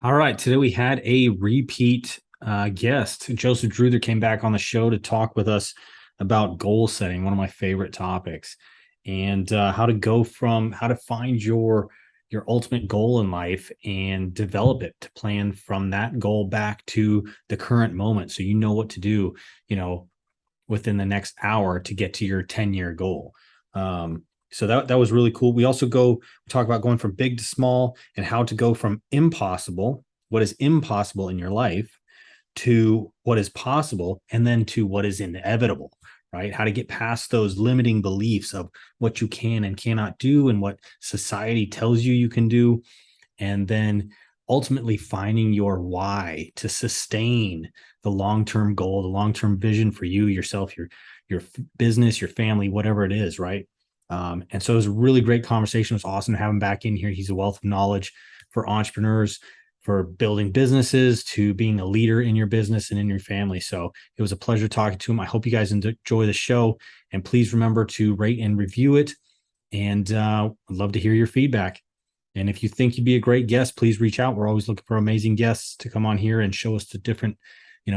All right. Today we had a repeat guest. Joseph Druther came back on the show to talk with us about goal setting, one of my favorite topics, and how to find your ultimate goal in life and develop it to plan from that goal back to the current moment, so you know what to do, you know, within the next hour to get to your 10-year goal. So that was really cool. We also talk about going from big to small and how to go from impossible, what is impossible in your life, to what is possible, and then to what is inevitable, right? How to get past those limiting beliefs of what you can and cannot do and what society tells you you can do, and then ultimately finding your why to sustain the long-term goal, the long-term vision for you, yourself, your business, your family, whatever it is, right? And so it was a really great conversation. It was awesome to have him back in here. He's a wealth of knowledge for entrepreneurs, for building businesses, to being a leader in your business and in your family. So it was a pleasure talking to him. I hope you guys enjoy the show, and please remember to rate and review it. And I'd love to hear your feedback. And if you think you'd be a great guest, please reach out. We're always looking for amazing guests to come on here and show us the different,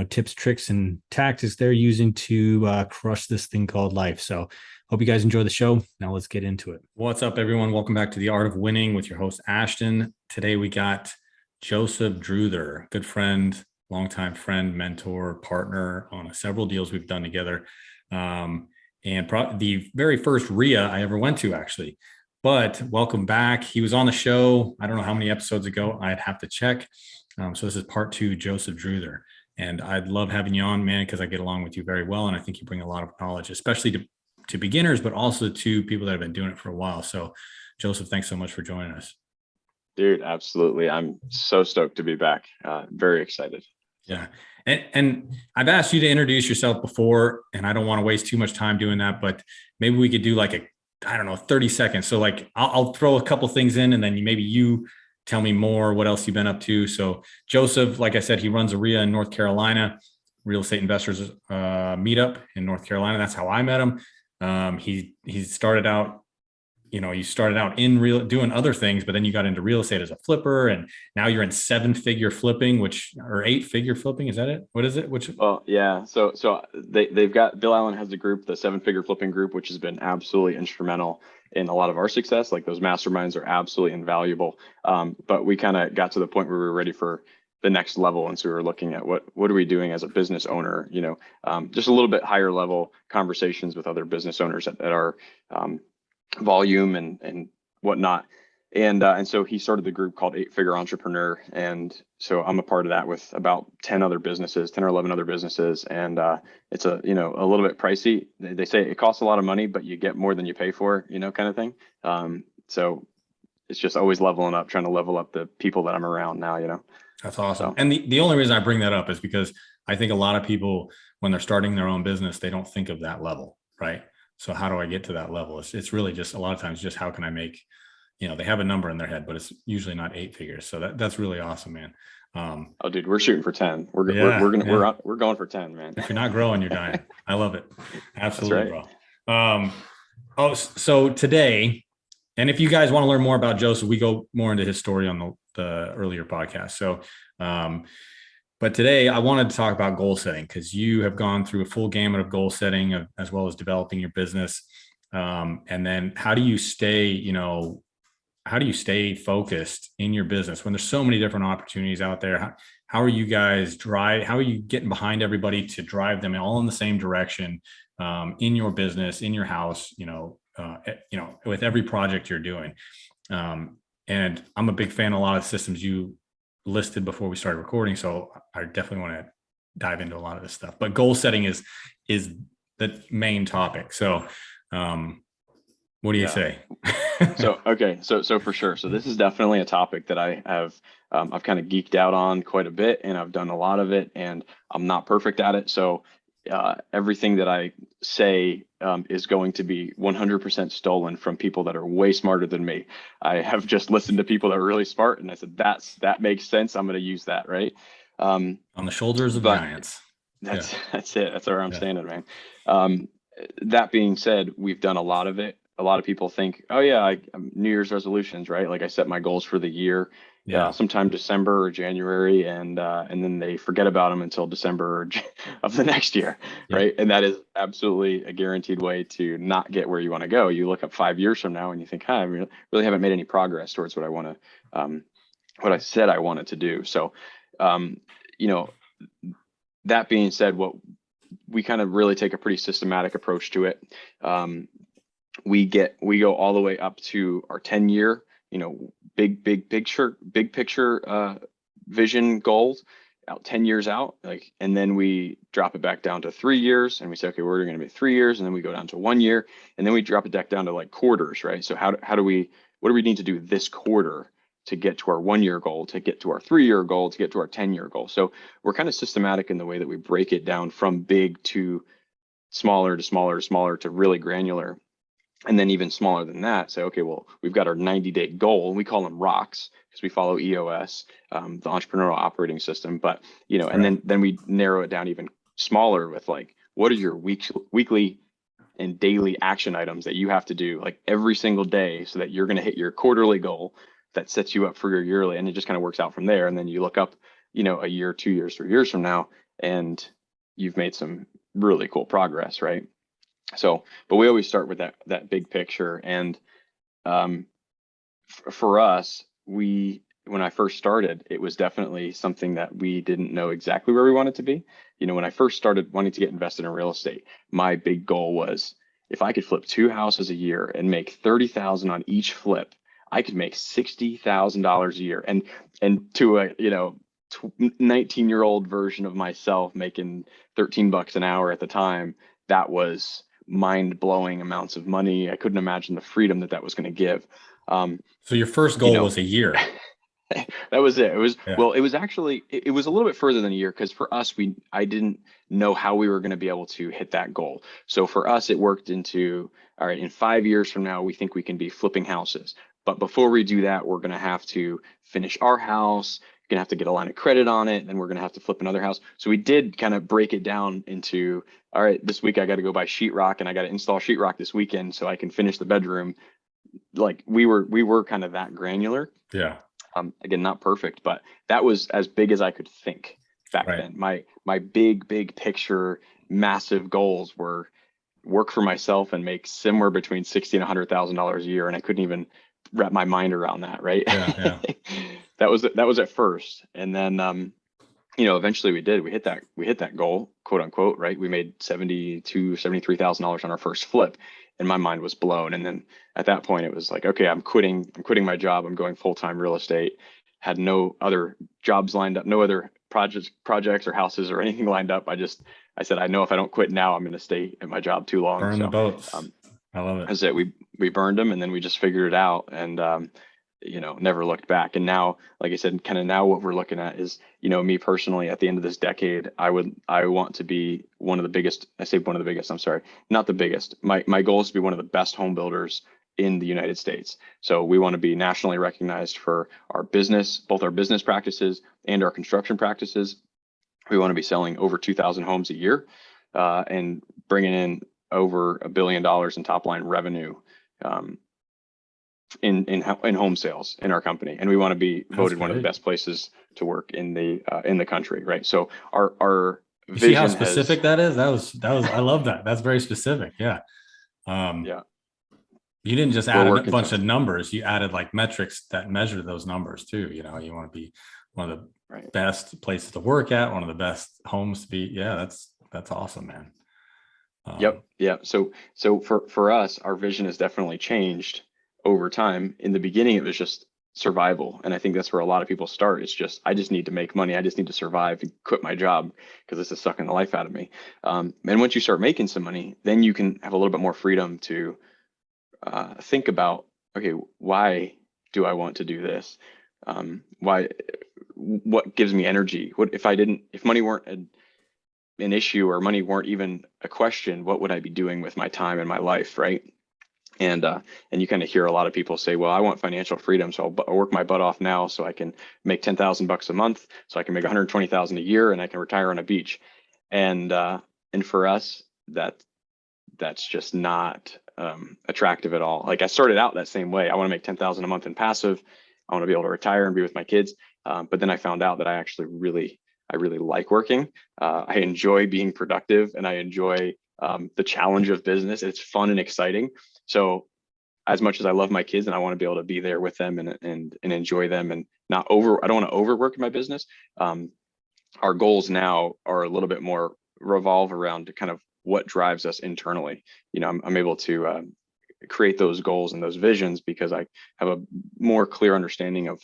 tips, tricks, and tactics they're using to crush this thing called life. So hope you guys enjoy the show. Now let's get into it. What's up, everyone? Welcome back to The Art of Winning with your host, Ashton. Today we got Joseph Druther, good friend, longtime friend, mentor, partner on several deals we've done together. And the very first RIA I ever went to, actually. But welcome back. He was on the show, I don't know how many episodes ago. I'd have to check. So this is part two, Joseph Druther. And I'd love having you on, man, because I get along with you very well. And I think you bring a lot of knowledge, especially to beginners, but also to people that have been doing it for a while. So Joseph, thanks so much for joining us. Dude, absolutely. I'm so stoked to be back. Very excited. Yeah. And I've asked you to introduce yourself before, and I don't want to waste too much time doing that, but maybe we could do like 30 seconds. So like, I'll throw a couple things in, and then maybe you tell me more, what else you've been up to. So Joseph, like I said, he runs a RIA in North Carolina, Real Estate Investors Meetup in North Carolina. That's how I met him. He started out, you started out in doing other things, but then you got into real estate as a flipper, and now you're in 7-figure flipping, or 8-figure flipping. Is that it? What is it? Well, yeah. So they've got Bill Allen has a group, the 7-figure flipping group, which has been absolutely instrumental in a lot of our success. Like those masterminds are absolutely invaluable. But we kind of got to the point where we were ready for the next level, and so we were looking at what are we doing as a business owner? Just a little bit higher level conversations with other business owners at our volume and whatnot. And so he started the group called 8-Figure Entrepreneur. And so I'm a part of that with about 10 or 11 other businesses. And it's a little bit pricey. They say it costs a lot of money, but you get more than you pay for, kind of thing. So it's just always leveling up, trying to level up the people that I'm around now. That's awesome. So, and the only reason I bring that up is because I think a lot of people, when they're starting their own business, they don't think of that level, right? So how do I get to that level? It's really just a lot of times just how can I make, they have a number in their head, but it's usually not 8 figures. So that's really awesome, man. Oh, dude, we're shooting for 10. We're going for 10, man. If you're not growing, you're dying. I love it. Absolutely, right. Bro. So today, and if you guys want to learn more about Joseph, we go more into his story on the earlier podcast. So, but today I wanted to talk about goal setting, because you have gone through a full gamut of goal setting as well as developing your business. And then how do you stay focused in your business when there's so many different opportunities out there? How are you guys how are you getting behind everybody to drive them all in the same direction, in your business, in your house, with every project you're doing? And I'm a big fan of a lot of systems you listed before we started recording. So I definitely want to dive into a lot of this stuff, but goal setting is the main topic. So, what do you say? So for sure. So this is definitely a topic that I have, I've kind of geeked out on quite a bit, and I've done a lot of it, and I'm not perfect at it. So everything that I say is going to be 100% stolen from people that are way smarter than me. I have just listened to people that are really smart, and I said, that makes sense. I'm going to use that, right? On the shoulders of giants. That's it. That's where I'm standing, man. That being said, we've done a lot of it. A lot of people think, oh yeah, New Year's resolutions, right? Like I set my goals for the year, Yeah. sometime December or January, and then they forget about them until December of the next year, Yep. right? And that is absolutely a guaranteed way to not get where you want to go. You look up 5 years from now and you think, "Hi, I really haven't made any progress towards what I want to, what I said I wanted to do." So, um, you know, that being said, what we kind of really take a pretty systematic approach to it. Um, we go all the way up to our 10-year, big picture vision goals out 10 years out, like, and then we drop it back down to 3 years, and we say, okay, we're going to be 3 years, and then we go down to 1 year, and then we drop it back down to like quarters, right? So how do we, what do we need to do this quarter to get to our 1 year goal, to get to our 3 year goal, to get to our 10-year goal? So we're kind of systematic in the way that we break it down from big to smaller to smaller to smaller to really granular. And then even smaller than that, say, okay, well, we've got our 90-day goal, and we call them rocks because we follow EOS, the entrepreneurial operating system. But, and Right. then we narrow it down even smaller with like, what are your weekly and daily action items that you have to do like every single day so that you're going to hit your quarterly goal that sets you up for your yearly, and it just kind of works out from there. And then you look up, a year, 2 years, 3 years from now, and you've made some really cool progress, right? So, but we always start with that big picture. And for us, when I first started, it was definitely something that we didn't know exactly where we wanted to be. When I first started wanting to get invested in real estate, my big goal was if I could flip 2 houses a year and make 30,000 on each flip, I could make $60,000 a year. And to a 19-year-old version of myself making 13 bucks an hour at the time, that was mind-blowing amounts of money. I couldn't imagine the freedom that was going to give. So your first you goal know, was a year. that was it. It was, Yeah. well, it was actually, it was a little bit further than a year because for us, I didn't know how we were going to be able to hit that goal. So for us, it worked into, all right, in 5 years from now, we think we can be flipping houses. But before we do that, we're going to have to finish our house, going to have to get a line of credit on it, and then we're going to have to flip another house. So we did kind of break it down into, all right, this week I got to go buy sheetrock and I got to install sheetrock this weekend so I can finish the bedroom. Like we were kind of that granular. Yeah. Again, not perfect, but that was as big as I could think back Right. then. My big picture, massive goals were work for myself and make somewhere between $60,000 and $100,000 a year, and I couldn't even wrap my mind around that. Right? Yeah. Yeah. That was at first, and then eventually we did. We hit that goal, quote unquote. Right? We made $73,000 on our first flip, and my mind was blown. And then at that point, it was like, okay, I'm quitting my job. I'm going full-time real estate. Had no other jobs lined up, no other projects or houses or anything lined up. I said, I know if I don't quit now, I'm going to stay at my job too long. Burn the So boats. I love it. that's it. We burned them, and then we just figured it out, and never looked back. And now, like I said, kind of now what we're looking at is, me personally, at the end of this decade, I want to be one of the biggest. I say one of the biggest. I'm sorry, not the biggest. My goal is to be one of the best home builders in the United States. So we want to be nationally recognized for our business, both our business practices and our construction practices. We want to be selling over 2,000 homes a year, and bringing in over $1 billion in top line revenue, in home sales in our company. And we want to be voted one of the best places to work in the country. Right. So our You see how vision specific that is? That was, I love that. That's very specific. Yeah. Yeah, You didn't just we're add a working bunch to, of numbers. You added like metrics that measure those numbers too. You want to be one of the right. best places to work at, one of the best homes to be. Yeah, that's awesome, man. Yep. Yeah. So for us, our vision has definitely changed over time. In the beginning, it was just survival. And I think that's where a lot of people start. It's just, I just need to make money. I just need to survive and quit my job because this is sucking the life out of me. And once you start making some money, then you can have a little bit more freedom to think about, okay, why do I want to do this? What gives me energy? If money weren't an issue, or money weren't even a question, what would I be doing with my time and my life? Right. And you kind of hear a lot of people say, well, I want financial freedom, so I'll work my butt off now so I can make 10,000 bucks a month, so I can make 120,000 a year, and I can retire on a beach. And for us, that's just not attractive at all. Like I started out that same way. I want to make 10,000 a month in passive. I want to be able to retire and be with my kids. But then I found out that I really like working. I enjoy being productive, and I enjoy the challenge of business. It's fun and exciting. So as much as I love my kids and I want to be able to be there with them and enjoy them and I don't want to overwork my business. Our goals now are a little bit more revolve around kind of what drives us internally. I'm able to create those goals and those visions because I have a more clear understanding of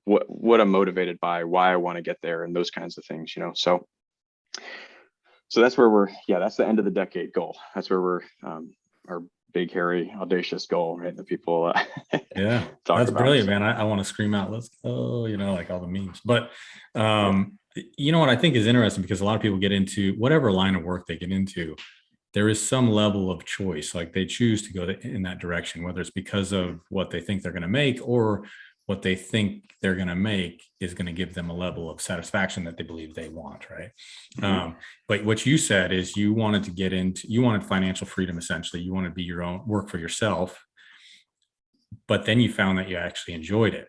what I'm motivated by, why I want to get there, and those kinds of things. So that's where that's the end of the decade goal. That's where we're our big, hairy, audacious goal, right? That people yeah, talk that's about. brilliant, So. man. I want to scream out, let's go, like all the memes. But Yeah. what I think is interesting, because a lot of people get into whatever line of work they get into, there is some level of choice. Like they choose to go in that direction, whether it's because of what they think they're going to make, or what they think they're going to make is going to give them a level of satisfaction that they believe they want, right? Mm-hmm. But what you said is you wanted financial freedom. Essentially, you wanted to be your own, work for yourself, but then you found that you actually enjoyed it.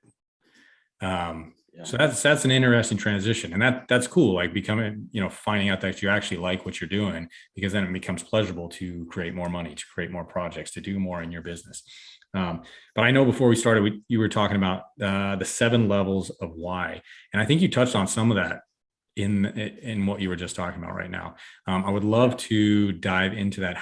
So that's an interesting transition, and that's cool. Like becoming, finding out that you actually like what you're doing, because then it becomes pleasurable to create more money, to create more projects, to do more in your business. But I know before we started, you were talking about the 7 levels of why, and I think you touched on some of that in what you were just talking about right now. I would love to dive into that.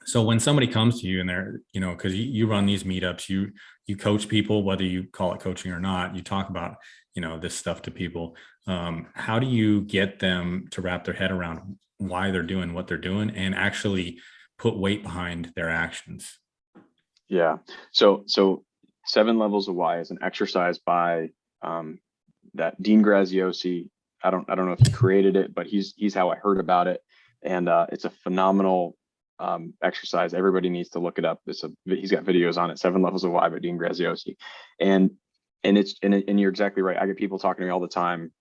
So when somebody comes to you and they're, because you run these meetups, you coach people, whether you call it coaching or not, you talk about, this stuff to people. How do you get them to wrap their head around why they're doing what they're doing and actually put weight behind their actions? Yeah. So 7 levels of why is an exercise by that Dean Graziosi. I don't know if he created it, but he's how I heard about it. And it's a phenomenal exercise. Everybody needs to look it up. He's got videos on it, 7 levels of why by Dean Graziosi. And you're exactly right. I get people talking to me all the time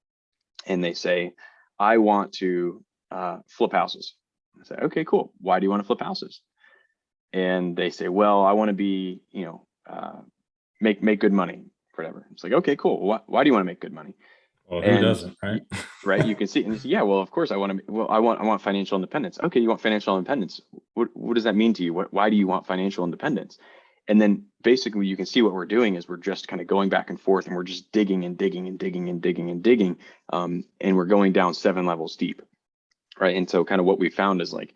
and they say, I want to flip houses. I say, okay, cool. Why do you want to flip houses? And they say, well, I want to be, make good money, whatever. It's like, okay, cool. Why do you want to make good money? Well, who And doesn't, right? right, you can see, and you say, yeah, well, of course I want to. Well, I want financial independence. Okay, you want financial independence. What does that mean to you? Why do you want financial independence? And then basically, you can see what we're doing is we're just kind of going back and forth, and we're just digging and digging and digging and digging and digging, and we're going down 7 levels deep, right? And so, kind of what we found is like,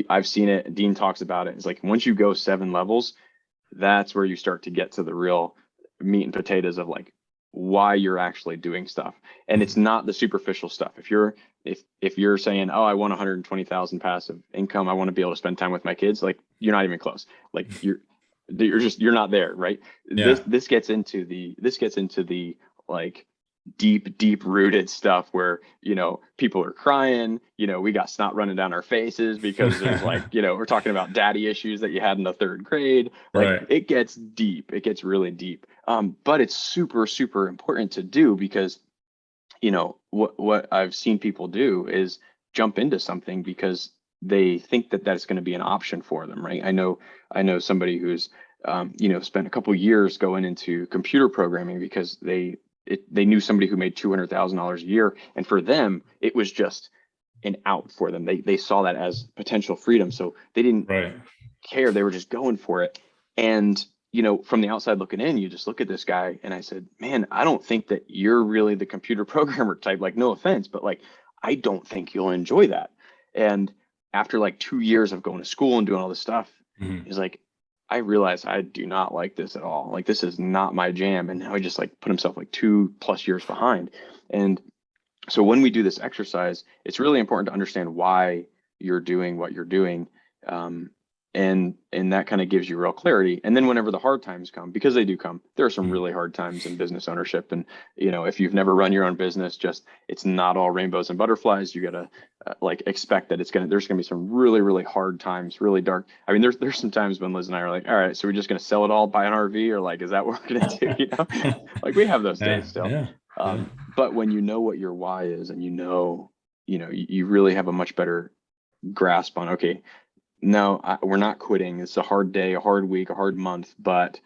I've seen it. Dean talks about it. It's like once you go 7 levels, that's where you start to get to the real meat and potatoes of like why you're actually doing stuff. And it's not the superficial stuff. If you're saying, oh, I want 120,000 passive income, I want to be able to spend time with my kids, like you're not even close. Like you're not there, right? Yeah. This gets into the like deep rooted stuff where people are crying, we got snot running down our faces because there's like we're talking about daddy issues that you had in the 3rd grade. Like Right. it gets really deep, but it's super important to do because what I've seen people do is jump into something because they think that that's going to be an option for them, right? I know somebody who's spent a couple years going into computer programming because they knew somebody who made $200,000 a year, and for them it was just an out for them. They saw that as potential freedom, so they didn't Right. care. They were just going for it. And from the outside looking in, you just look at this guy, and I said, man, I don't think that you're really the computer programmer type. Like, no offense, but like, I don't think you'll enjoy that. And after like 2 years of going to school and doing all this stuff, he's like, I realize I do not like this at all. Like, this is not my jam. And now he just like put himself like 2+ years behind. And so when we do this exercise, it's really important to understand why you're doing what you're doing. And that kind of gives you real clarity. And then whenever the hard times come, because they do come, there are some really hard times in business ownership. And, if you've never run your own business, it's not all rainbows and butterflies. You got to like expect that there's going to be some really hard times, really dark. I mean, there's some times when Liz and I are like, all right, so we're just going to sell it all, buy an RV, or like, is that what we're going to do? Like we have those days still. Yeah. But when you know what your why is, and you really have a much better grasp on, okay, No, we're not quitting. It's a hard day, a hard week, a hard month, but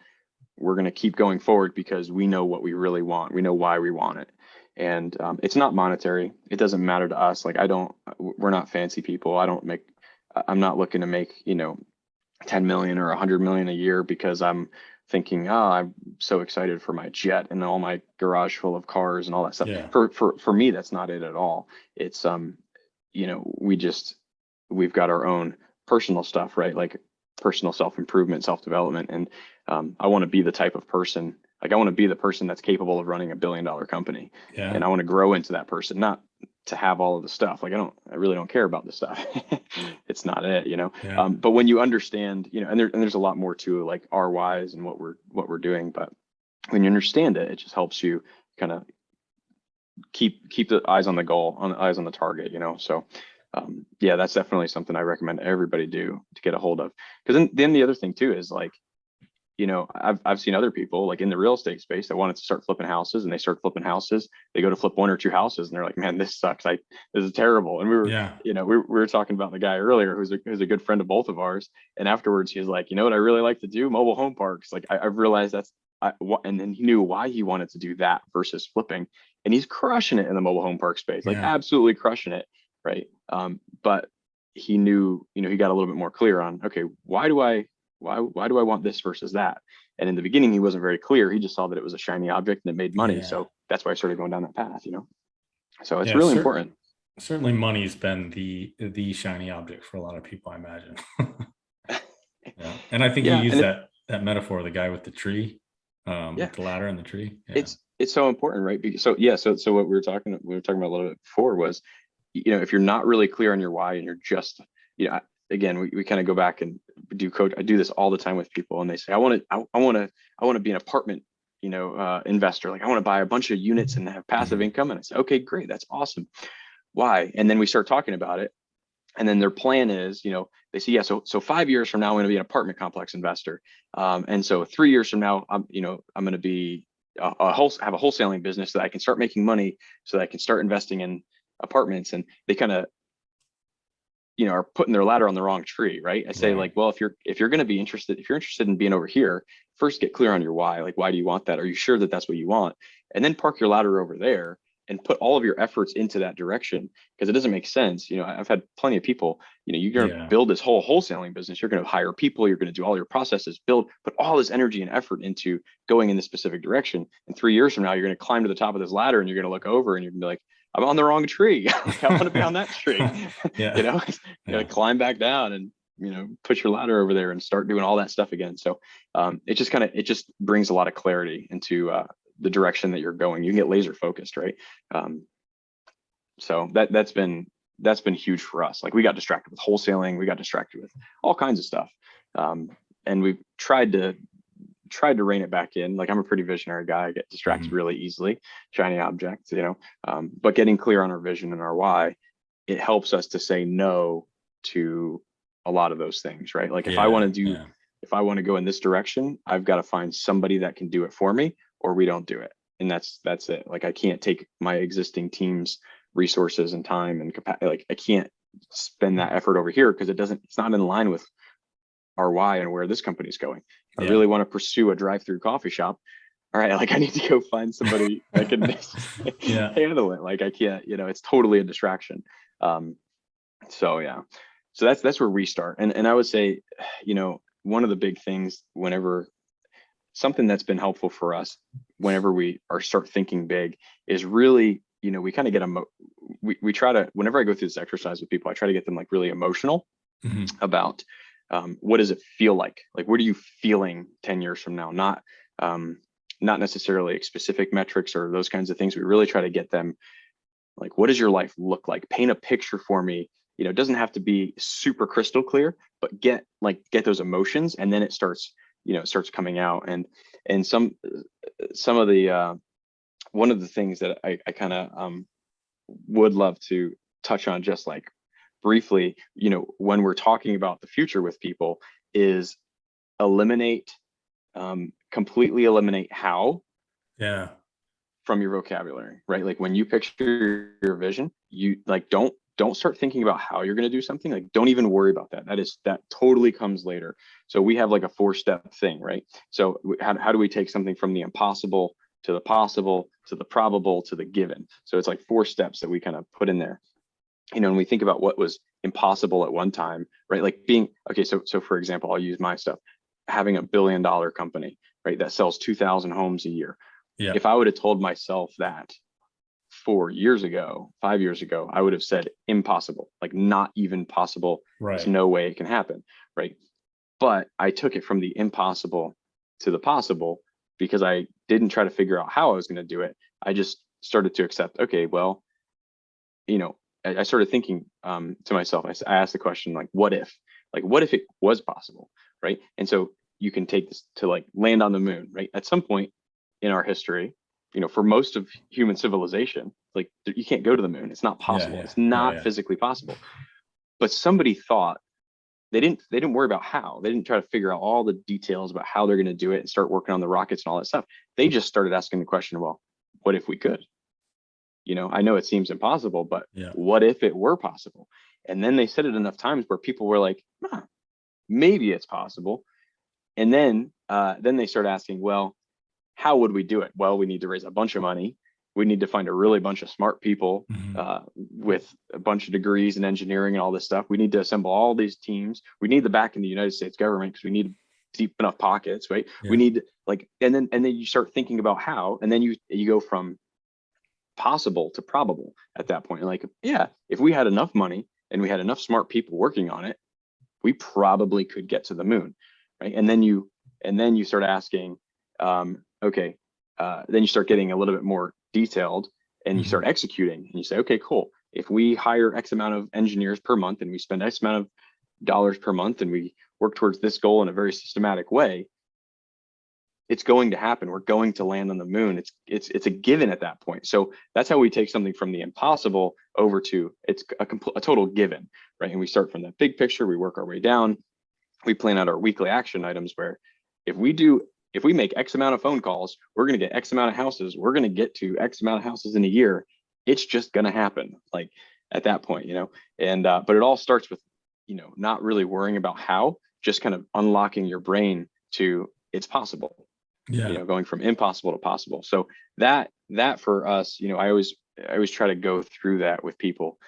we're going to keep going forward because we know what we really want. We know why we want it. And it's not monetary. It doesn't matter to us. Like, we're not fancy people. I'm not looking to make, 10 million or 100 million a year because I'm thinking, oh, I'm so excited for my jet and all my garage full of cars and all that stuff. Yeah. For me, that's not it at all. It's, we've got our own personal stuff, right? Like personal self-improvement, self-development. And I want to be the type of person, like I want to be the person that's capable of running $1 billion company. Yeah. And I want to grow into that person, not to have all of the stuff. Like I really don't care about the stuff. It's not it. Yeah. But when you understand, and there's a lot more to like our whys and what we're doing. But when you understand it, it just helps you kind of keep the eyes on the goal, eyes on the target. So yeah, that's definitely something I recommend everybody do to get a hold of. Because then the other thing too is like, I've seen other people like in the real estate space that wanted to start flipping houses, and they start flipping houses. They go to flip one or two houses and they're like, man, this sucks. This is terrible. And Yeah. we were talking about the guy earlier who's a good friend of both of ours. And afterwards he was like, you know what I really like to do? Mobile home parks. Like I've realized and then he knew why he wanted to do that versus flipping. And he's crushing it in the mobile home park space, like Yeah. absolutely crushing it. Right. But he knew, he got a little bit more clear on, okay, why do I want this versus that? And in the beginning, he wasn't very clear. He just saw that it was a shiny object and it made money. Yeah. So that's why I started going down that path. So it's Yeah. really important. Certainly money's been the shiny object for a lot of people, I imagine. Yeah. And I think you Yeah, use and that metaphor, the guy with the tree, yeah, with the ladder and the tree. Yeah. it's so important, right? So yeah, so what we were talking about a little bit before was, if you're not really clear on your why and you're just, again, we kind of go back and I do this all the time with people, and they say, I want to be an apartment, investor. Like I want to buy a bunch of units and have passive Mhm. income. And I say, okay, great, that's awesome. Why? And then we start talking about it. And then their plan is, they say, yeah, so 5 years from now, I'm going to be an apartment complex investor. And so 3 years from now, I'm going to be have a wholesaling business so that I can start making money, so that I can start investing in apartments. And they kind of, are putting their ladder on the wrong tree, right? I say, Right. like, well, if you're going to be interested, if you're interested in being over here, first get clear on your why. Like, why do you want that? Are you sure that that's what you want? And then park your ladder over there and put all of your efforts into that direction, because it doesn't make sense. I've had plenty of people, you're going to Yeah. build this whole wholesaling business. You're going to hire people. You're going to do all your processes, put all this energy and effort into going in this specific direction. And 3 years from now, you're going to climb to the top of this ladder and you're going to look over and you're going to be like, I'm on the wrong tree. Like, I want to be on that tree. you Yeah. know, you Yeah. gotta climb back down and, put your ladder over there and start doing all that stuff again. So it just brings a lot of clarity into the direction that you're going. You can get laser focused, right? So that's been huge for us. Like we got distracted with wholesaling, we got distracted with all kinds of stuff. And we've tried to rein it back in. Like I'm a pretty visionary guy. I get distracted Mhm. really easily, shiny objects, but getting clear on our vision and our why, it helps us to say no to a lot of those things, right? Like Yeah. Yeah. if I want to go in this direction, I've got to find somebody that can do it for me, or we don't do it. And that's it. Like I can't take my existing team's resources and time and capacity. Like I can't spend that effort over here because it's not in line with our why and where this company is going. If I Yeah. really want to pursue a drive-through coffee shop, all right, like I need to go find somebody that can Yeah. handle it. Like I can't, it's totally a distraction. Um, so yeah, so that's where we start. And I would say, one of the big things whenever something that's been helpful for us whenever we are start thinking big is really, we kind of get we try to, whenever I go through this exercise with people, I try to get them like really emotional Mhm. about what does it feel like? Like, what are you feeling 10 years from now? Not necessarily specific metrics or those kinds of things. We really try to get them like, what does your life look like? Paint a picture for me. It doesn't have to be super crystal clear, but get those emotions, and then it starts coming out. And some of the one of the things that I kind of would love to touch on just like briefly, when we're talking about the future with people, is eliminate completely eliminate how Yeah. from your vocabulary, right? Like when you picture your vision, you like don't don't start thinking about how you're going to do something. Like, don't even worry about that. That totally comes later. So we have like a 4-step thing, right? So how do we take something from the impossible to the possible to the probable to the given? So it's like 4 steps that we kind of put in there. And we think about what was impossible at one time, right? Like being, okay, so for example, I'll use my stuff, having a $1 billion company, right? That sells 2,000 homes a year. Yeah. If I would have told myself that 4 years ago, 5 years ago, I would have said impossible, like not even possible. There's Right. no way it can happen, right? But I took it from the impossible to the possible because I didn't try to figure out how I was going to do it. I just started to accept, okay, well, I started thinking to myself, I asked the question, like, what if? Like, what if it was possible, right? And so you can take this to like land on the moon, right? At some point in our history, for most of human civilization, like you can't go to the moon. It's not Yeah. possible. Yeah. It's Oh not yeah. physically possible. But somebody thought they didn't worry about how. They didn't try to figure out all the details about how they're going to do it and start working on the rockets and all that stuff. They just started asking the question, well, what if we could? I know it seems impossible, but Yeah. what if it were possible? And then they said it enough times where people were like, maybe it's possible. And then they start asking, well, how would we do it? Well, we need to raise a bunch of money. We need to find a really bunch of smart people Mhm. with a bunch of degrees in engineering and all this stuff. We need to assemble all these teams. We need the back in the United States government because we need deep enough pockets, right? We Yeah. need like, and then you start thinking about how, and then you go from possible to probable at that point. Like, yeah, if we had enough money and we had enough smart people working on it, we probably could get to the moon, right? And then you start asking, okay, then you start getting a little bit more detailed, and you Mhm. start executing, and you say, okay, cool. If we hire X amount of engineers per month, and we spend X amount of dollars per month, and we work towards this goal in a very systematic way, it's going to happen. We're going to land on the moon. It's a given at that point. So that's how we take something from the impossible over to it's a total given, right? And we start from that big picture. We work our way down. We plan out our weekly action items where if we make X amount of phone calls, we're going to get X amount of houses. We're going to get to X amount of houses in a year. It's just going to happen. Like at that point, and but it all starts with not really worrying about how, just kind of unlocking your brain to it's possible, Yeah. going from impossible to possible. So that for us, I always try to go through that with people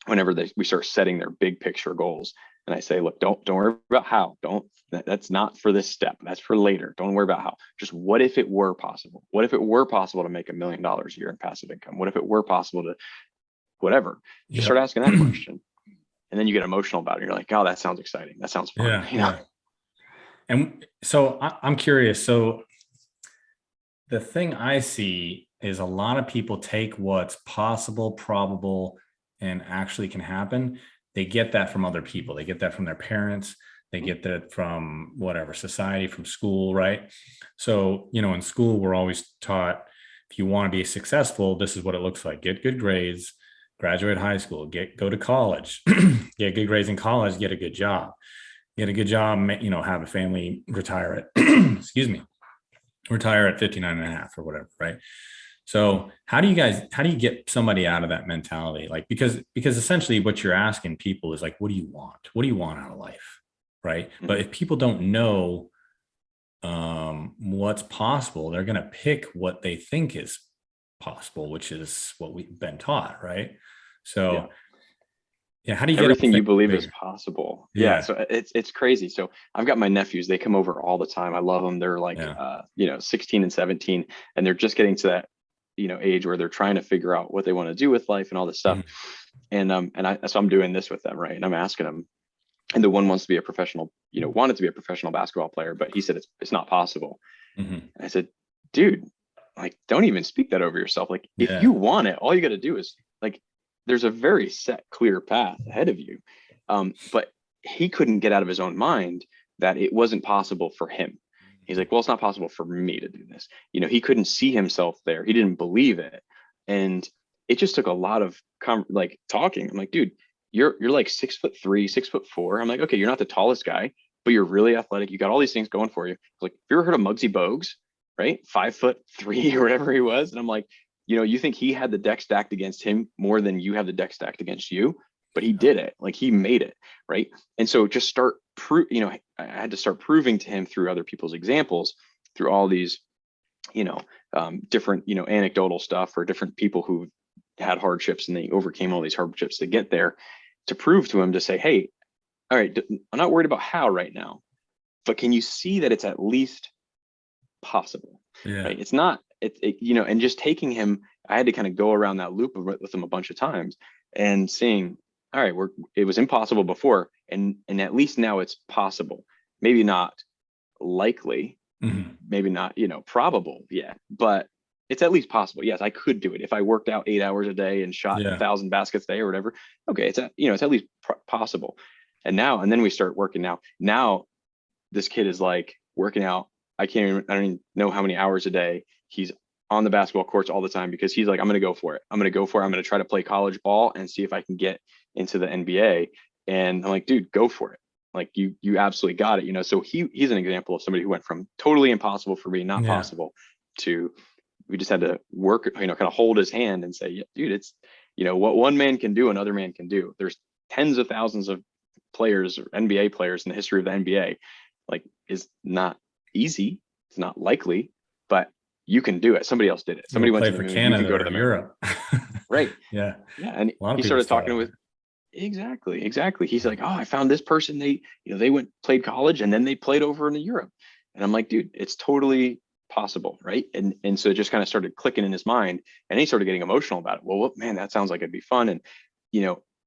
whenever we start setting their big picture goals. And I say, look, don't worry about how. That's not for this step. That's for later. Don't worry about how. Just what if it were possible? What if it were possible to make $1 million a year in passive income? What if it were possible to whatever? Just Yep. start asking that question, and then you get emotional about it. You're like, oh, that sounds exciting. That sounds fun. Yeah. Yeah. And so I'm curious. So the thing I see is a lot of people take what's possible, probable, and actually can happen. They get that from other people. They get that from their parents. They get that from whatever society, from school, right? So, in school, we're always taught if you want to be successful, this is what it looks like. Get good grades, graduate high school, go to college, get good grades in college, get a good job. Get a good job, have a family, retire at, excuse me, retire at 59 and a half or whatever, right? So how do you get somebody out of that mentality? Like, because essentially what you're asking people is like, what do you want? What do you want out of life? Right. But Mhm. if people don't know what's possible, they're going to pick what they think is possible, which is what we've been taught. Right. Yeah. So yeah, how do you get them to Everything you think believe is bigger? possible. Yeah. Yeah. So it's crazy. So I've got my nephews, they come over all the time. I love them. They're like, Yeah. 16 and 17, and they're just getting to that, age where they're trying to figure out what they want to do with life and all this stuff. Mhm. So I'm doing this with them. Right. And I'm asking them, and the one wants to be a professional, wanted to be a professional basketball player, but he said it's not possible. Mhm. And I said, dude, like, don't even speak that over yourself. Like, if you Yeah. want it, all you got to do is like, there's a very set, clear path ahead of you. But he couldn't get out of his own mind that it wasn't possible for him. He's like, well, it's not possible for me to do this. He couldn't see himself there. He didn't believe it. And it just took a lot of like talking. I'm like, dude, you're like 6'3", 6'4". I'm like, okay, you're not the tallest guy, but you're really athletic. You got all these things going for you. Like, have you ever heard of Muggsy Bogues? Right? 5'3" or whatever he was. And I'm like, you think he had the deck stacked against him more than you have the deck stacked against you, but he did it. Like, he made it, right? And so just I had to start proving to him through other people's examples, through all these, different, anecdotal stuff, or different people who had hardships and they overcame all these hardships to get there, to prove to him, to say, hey, all right, I'm not worried about how right now, but can you see that it's at least possible, Yeah. right? It's not, and just taking him, I had to kind of go around that loop with him a bunch of times, and seeing, all right, it was impossible before, and at least now it's possible. Maybe not likely, maybe not, probable yet, but it's at least possible. Yes, I could do it if I worked out 8 hours a day and shot 1,000 baskets a day or whatever. Okay, it's at least possible. And then we start working. Now this kid is like working out. I don't even know how many hours a day. He's on the basketball courts all the time, because he's like, I'm going to go for it. I'm going to try to play college ball and see if I can get into the NBA. And I'm like, dude, go for it. Like, you absolutely got it. So he's an example of somebody who went from totally impossible for me, not possible, to, we just had to work, kind of hold his hand and say, yeah, dude, it's, what one man can do, another man can do. There's tens of thousands of players, or NBA players, in the history of the NBA. Like, is not easy. It's not likely, but you can do it. Somebody else did it. Somebody went to the moon. Canada, you can go to the moon. Europe. Right. Yeah. And he started talking with, exactly. He's like, oh, I found this person. They played college, and then they played over in Europe. And I'm like, dude, it's totally possible, right? And so it just kind of started clicking in his mind, and he started getting emotional about it. Well, man, that sounds like it'd be fun. And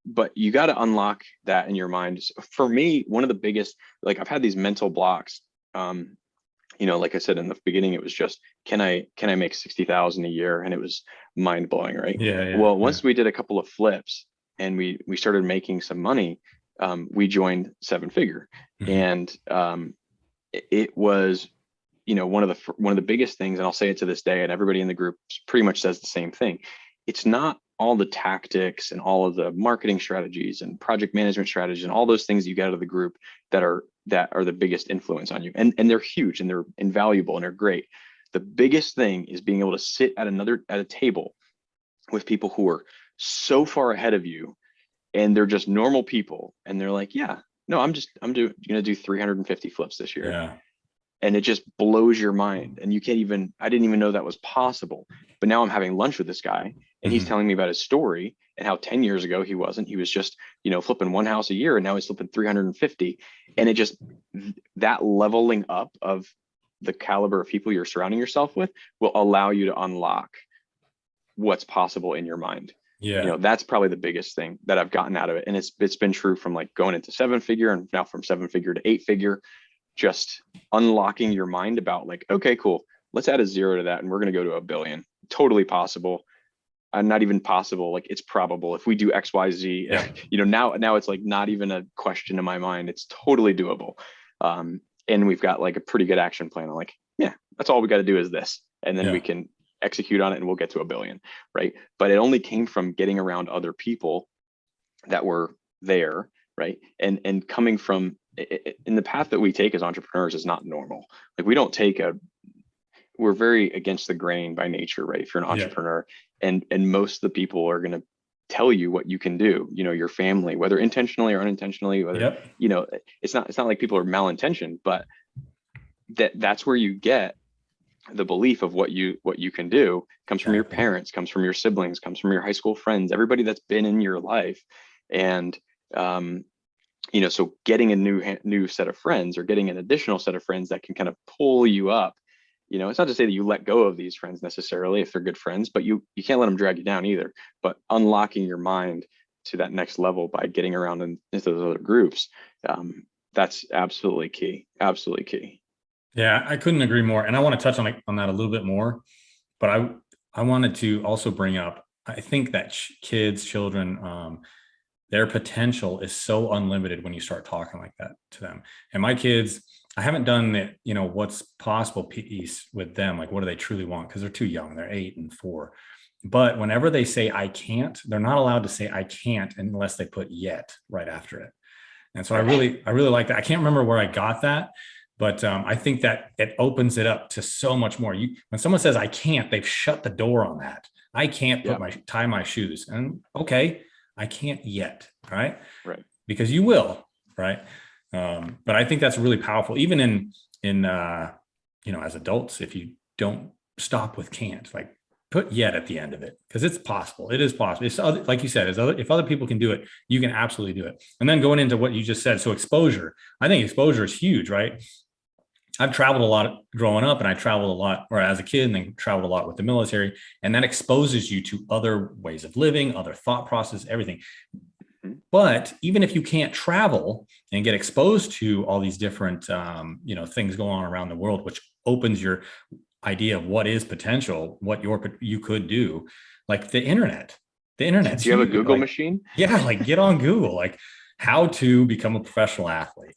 but you got to unlock that in your mind. For me, one of the biggest, like, I've had these mental blocks. Like I said in the beginning, it was just, can I make 60,000 a year? And it was mind blowing, right? Well, once we did a couple of flips and we started making some money, we joined Seven Figure. And it was, one of the biggest things, and I'll say it to this day, and everybody in the group pretty much says the same thing. It's not all the tactics and all of the marketing strategies and project management strategies and all those things you get out of the group that are the biggest influence on you. And they're huge, and they're invaluable, and they're great. The biggest thing is being able to sit at a table with people who are so far ahead of you, and they're just normal people, and they're like, yeah, no, I'm gonna do 350 flips this year. Yeah. And it just blows your mind. And I didn't even know that was possible. But now I'm having lunch with this guy, and he's telling me about his story and how 10 years ago he was just, flipping one house a year, and now he's flipping 350. And it just, that leveling up of the caliber of people you're surrounding yourself with will allow you to unlock what's possible in your mind. Yeah. That's probably the biggest thing that I've gotten out of it. And it's been true from like going into 7-figure, and now from 7-figure to 8-figure. Just unlocking your mind about, like, okay, cool, let's add a 0 to that, and we're going to go to 1 billion. Totally possible. Not even possible, like, it's probable if we do XYZ. Now it's like not even a question in my mind. It's totally doable. And we've got like a pretty good action plan. I'm like, yeah, that's all we got to do is this, and then we can execute on it, and we'll get to 1 billion, right? But it only came from getting around other people that were there, right? And coming from, in the path that we take as entrepreneurs is not normal. Like, we're very against the grain by nature, right? If you're an entrepreneur, and most of the people are going to tell you what you can do, your family, whether intentionally or unintentionally, whether, it's not like people are malintentioned, but that's where you get the belief of what you can do. Comes from your parents, comes from your siblings, comes from your high school friends, everybody that's been in your life. And, so getting a new set of friends, or getting an additional set of friends that can kind of pull you up, it's not to say that you let go of these friends necessarily if they're good friends, but you can't let them drag you down either. But unlocking your mind to that next level by getting around into those other groups, that's absolutely key. Absolutely key. Yeah, I couldn't agree more. And I want to touch on that a little bit more, but I wanted to also bring up, I think that children, their potential is so unlimited when you start talking like that to them. And my kids, I haven't done the, what's possible piece with them. Like, what do they truly want? Because they're too young. They're 8 and 4. But whenever they say I can't, they're not allowed to say I can't unless they put yet right after it. And so I really like that. I can't remember where I got that, But I think that it opens it up to so much more. When someone says I can't, they've shut the door on that. I can't Yeah. tie my shoes. And okay, I can't yet, right? Right. Because you will, right? But I think that's really powerful, even in as adults. If you don't stop with can't, like put yet at the end of it, because it's possible. It is possible. It's like you said, if other people can do it, you can absolutely do it. And then going into what you just said, so exposure. I think exposure is huge, right? I've traveled a lot growing up, and I traveled a lot, or as a kid, and then traveled a lot with the military, and that exposes you to other ways of living, other thought process, everything. But even if you can't travel and get exposed to all these different, things going on around the world, which opens your idea of what is potential, what you could do, like the internet. The internet's Do you have a huge. Google Like, machine? yeah, like get on Google, like how to become a professional athlete.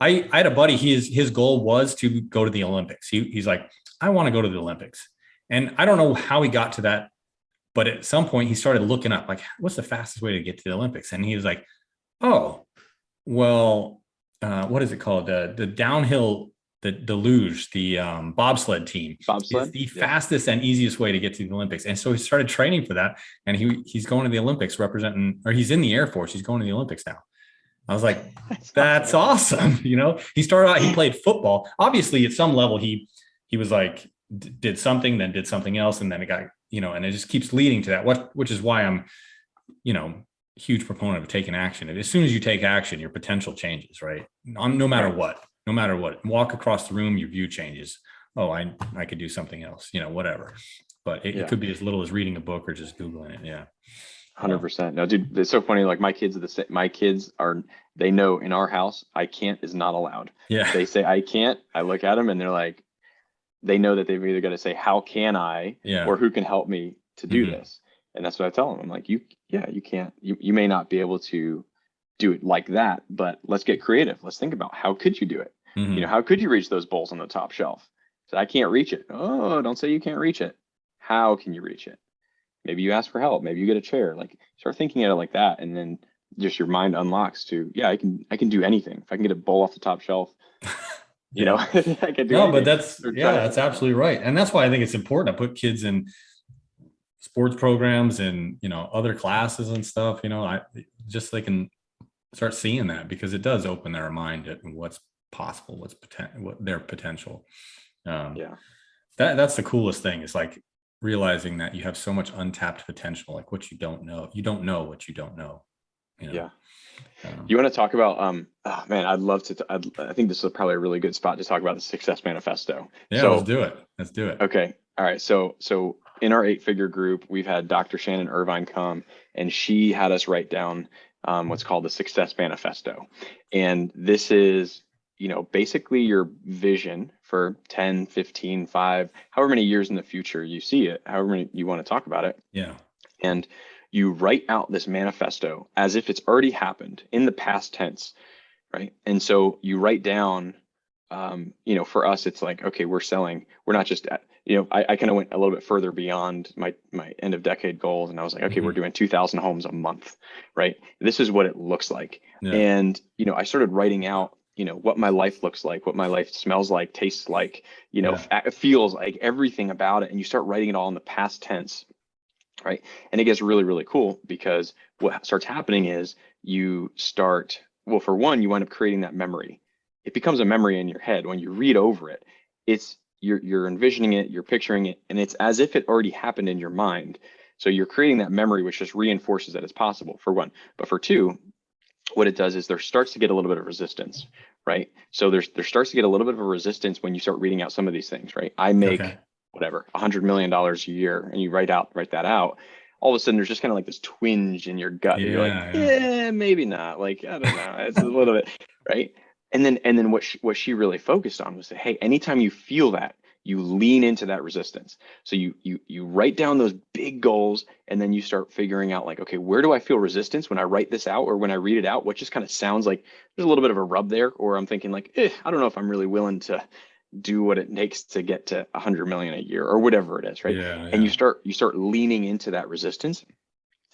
I had a buddy. His goal was to go to the Olympics. He's like, I want to go to the Olympics, and I don't know how he got to that, but at some point he started looking up like, what's the fastest way to get to the Olympics? And he was like, oh, well, what is it called? The downhill, the luge, the bobsled team is Bobsled? the Yeah. fastest and easiest way to get to the Olympics. And so he started training for that. And he's going to the Olympics representing, or he's in the Air Force. He's going to the Olympics now. I was like, that's awesome. He started out, he played football. Obviously, at some level, he was like, did something, then did something else. And then it got, and it just keeps leading to that, which is why I'm, huge proponent of taking action. And as soon as you take action, your potential changes, right? No matter what, walk across the room, your view changes. Oh, I could do something else, whatever. But it could be as little as reading a book or just Googling it. Yeah. 100%. No, dude, it's so funny. Like my kids they know in our house, I can't is not allowed. Yeah. They say I can't. I look at them and they're like, they know that they've either got to say, how can I, or who can help me to do this? And that's what I tell them. I'm like, you can't, you may not be able to do it like that, but let's get creative. Let's think about how could you do it? How could you reach those bowls on the top shelf? So I can't reach it. Oh, don't say you can't reach it. How can you reach it? Maybe you ask for help. Maybe you get a chair. Like start thinking at it like that, and then just your mind unlocks to, I can do anything. If I can get a bowl off the top shelf, I can do anything. But that's absolutely right. And that's why I think it's important to put kids in sports programs and, other classes and stuff, just so they can start seeing that, because it does open their mind at what's possible, what their potential. That's the coolest thing, is like realizing that you have so much untapped potential, like what you don't know. You don't know what you don't know. Yeah. You want to talk about, oh man, I'd love to, I think this is probably a really good spot to talk about the Success Manifesto. Yeah, so, let's do it. Okay. All right. So in our 8-figure group, we've had Dr. Shannon Irvine come, and she had us write down what's called the Success Manifesto. And this is, basically your vision for 10, 15, 5, however many years in the future you see it, however many you want to talk about it. Yeah. And you write out this manifesto as if it's already happened in the past tense, right? And so you write down, for us, it's like, okay, we're not just at, I kind of went a little bit further beyond my end of decade goals. And I was like, okay, we're doing 2,000 homes a month, right? This is what it looks like. Yeah. And, I started writing out, what my life looks like, what my life smells like, tastes like, feels like, everything about it. And you start writing it all in the past tense. Right. And it gets really, really cool, because what starts happening is for one, you wind up creating that memory. It becomes a memory in your head. When you read over it, you're envisioning it, you're picturing it, and it's as if it already happened in your mind. So you're creating that memory, which just reinforces that it's possible, for one. But for two, what it does is there starts to get a little bit of resistance, right? So there starts to get a little bit of a resistance when you start reading out some of these things, right? I make whatever, $100 million a year, and you write that out, all of a sudden there's just kind of like this twinge in your gut. Yeah, you're like, maybe not. Like, I don't know. It's a little bit, right? And then what she really focused on was that, hey, anytime you feel that, you lean into that resistance. So you write down those big goals, and then you start figuring out like, okay, where do I feel resistance when I write this out, or when I read it out? What just kind of sounds like there's a little bit of a rub there, or I'm thinking like, I don't know if I'm really willing to do what it takes to get to 100 million a year, or whatever it is, right? And you start leaning into that resistance,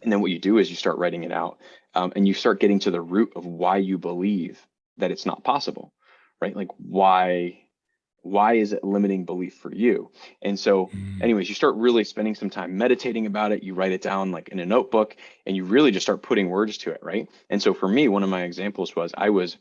and then what you do is you start writing it out, and you start getting to the root of why you believe that it's not possible, right? Like why is it limiting belief for you? And so anyways, you start really spending some time meditating about it. You write it down like in a notebook, and you really just start putting words to it, right? And so for me, one of my examples was I was,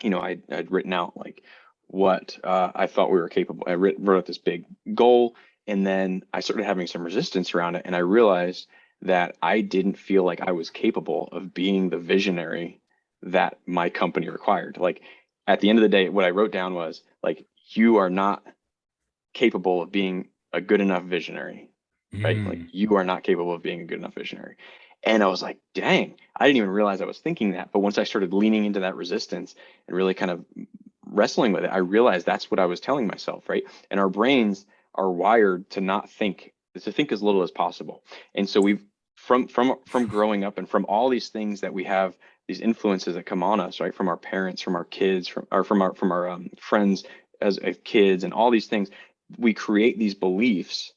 I'd written out like what I thought we were capable. Wrote out this big goal, and then I started having some resistance around it, and I realized that I didn't feel like I was capable of being the visionary that my company required. Like at the end of the day, what I wrote down was like, you are not capable of being a good enough visionary, right? Like you are not capable of being a good enough visionary. And I was like, dang, I didn't even realize I was thinking that. But once I started leaning into that resistance and really kind of wrestling with it, I realized that's what I was telling myself, right? And our brains are wired to not think, to think as little as possible. And so we've from growing up and from all these things that we have, these influences that come on us, right? From our parents, from our kids, from our friends as kids, and all these things, we create these beliefs,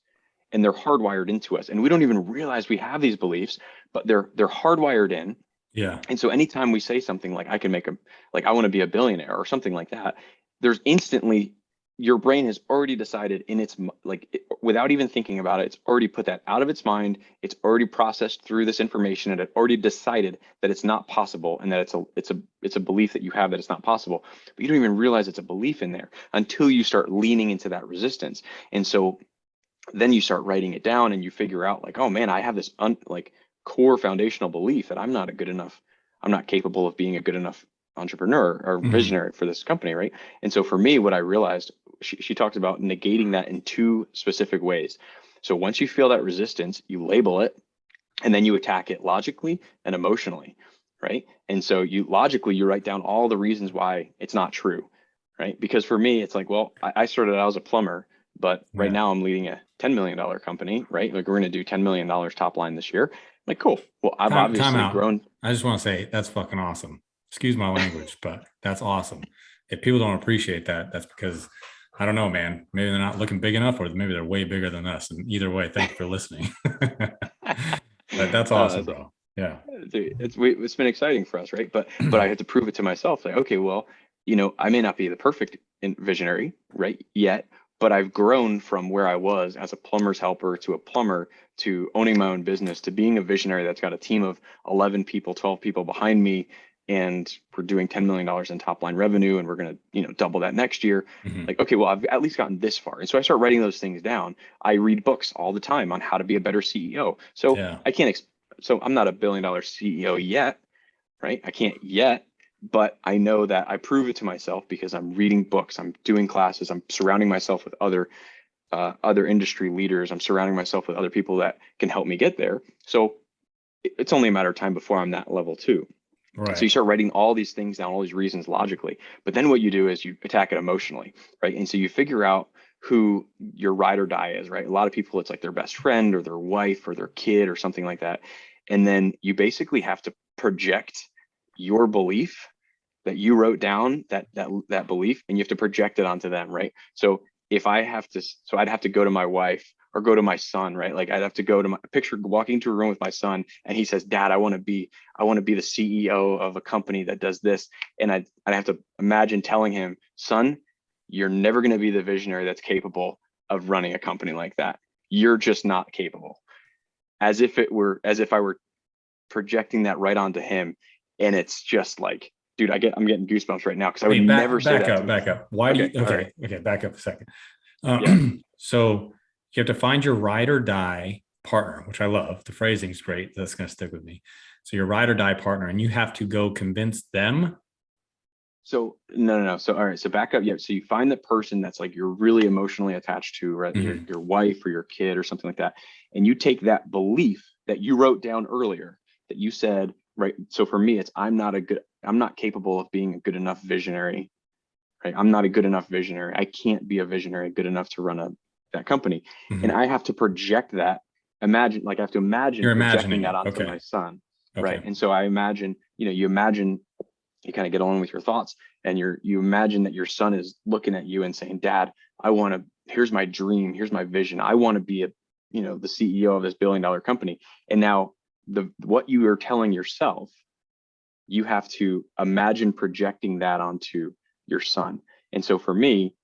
and they're hardwired into us, and we don't even realize we have these beliefs, but they're hardwired in. Yeah. And so anytime we say something like I want to be a billionaire or something like that, there's instantly, your brain has already decided in its without even thinking about it, it's already put that out of its mind. It's already processed through this information, and it already decided that it's not possible, and that it's a belief that you have that it's not possible. But you don't even realize it's a belief in there until you start leaning into that resistance. And so then you start writing it down, and you figure out like, oh man, I have this core foundational belief that I'm not capable of being a good enough entrepreneur or visionary for this company, right? And so for me, what I realized, she talked about negating that in two specific ways. So once you feel that resistance, you label it, and then you attack it logically and emotionally, right? And so you write down all the reasons why it's not true, right? Because for me, it's like, well, I started out as a plumber, but right now I'm leading a $10 million company, right? Like we're going to do $10 million top line this year. Like, cool. Well, I've Time obviously out. grown. I just want to say that's fucking awesome. Excuse my language, but that's awesome. If people don't appreciate that, that's because I don't know, man. Maybe they're not looking big enough, or maybe they're way bigger than us. And either way, thank you for listening. But that's awesome, bro. Yeah. It's been exciting for us, right? But I had to prove it to myself. Like, okay, well, I may not be the perfect visionary, right, yet, but I've grown from where I was as a plumber's helper to a plumber to owning my own business to being a visionary that's got a team of 11 people, 12 people behind me, and we're doing $10 million in top line revenue, and we're going to, double that next year. Like, okay, well, I've at least gotten this far. And so I start writing those things down. I read books all the time on how to be a better CEO. So Yeah. so I'm not a $1 billion CEO yet, right? I can't yet, but I know that I prove it to myself because I'm reading books, I'm doing classes, I'm surrounding myself with other industry leaders, I'm surrounding myself with other people that can help me get there. So it's only a matter of time before I'm that level too. Right. So you start writing all these things down, all these reasons logically, but then what you do is you attack it emotionally, right? And so you figure out who your ride or die is, right? A lot of people, it's like their best friend or their wife or their kid or something like that. And then you basically have to project your belief that you wrote down, that belief, and you have to project it onto them, right? So I'd have to go to my wife or go to my son, right? Like I'd have to go to my picture, walking to a room with my son, and he says, "Dad, I want to be the CEO of a company that does this." And I'd have to imagine telling him, "Son, you're never going to be the visionary that's capable of running a company like that. You're just not capable." As if I were projecting that right onto him. And it's just like, dude, I'm getting goosebumps right now because I would never say that to myself. Back up. Why do you, Okay. okay, back up a second. Yeah. So you have to find your ride or die partner, which I love. The phrasing is great. That's going to stick with me. So your ride or die partner, and you have to go convince them. So no. So all right. So back up. Yeah. So you find the person that's like you're really emotionally attached to, right? Your wife or your kid or something like that, and you take that belief that you wrote down earlier that you said, right? So for me, it's I'm not capable of being a good enough visionary, right? I'm not a good enough visionary. I can't be a visionary good enough to run that company, and I have to project that. I have to imagine You're projecting imagining that it. onto Okay. my son, right? Okay. And so I imagine, you kind of get along with your thoughts, and you imagine that your son is looking at you and saying, "Dad, here's my dream, here's my vision. I want to be the CEO of this $1 billion company." And now what you are telling yourself, you have to imagine projecting that onto your son. And so for me,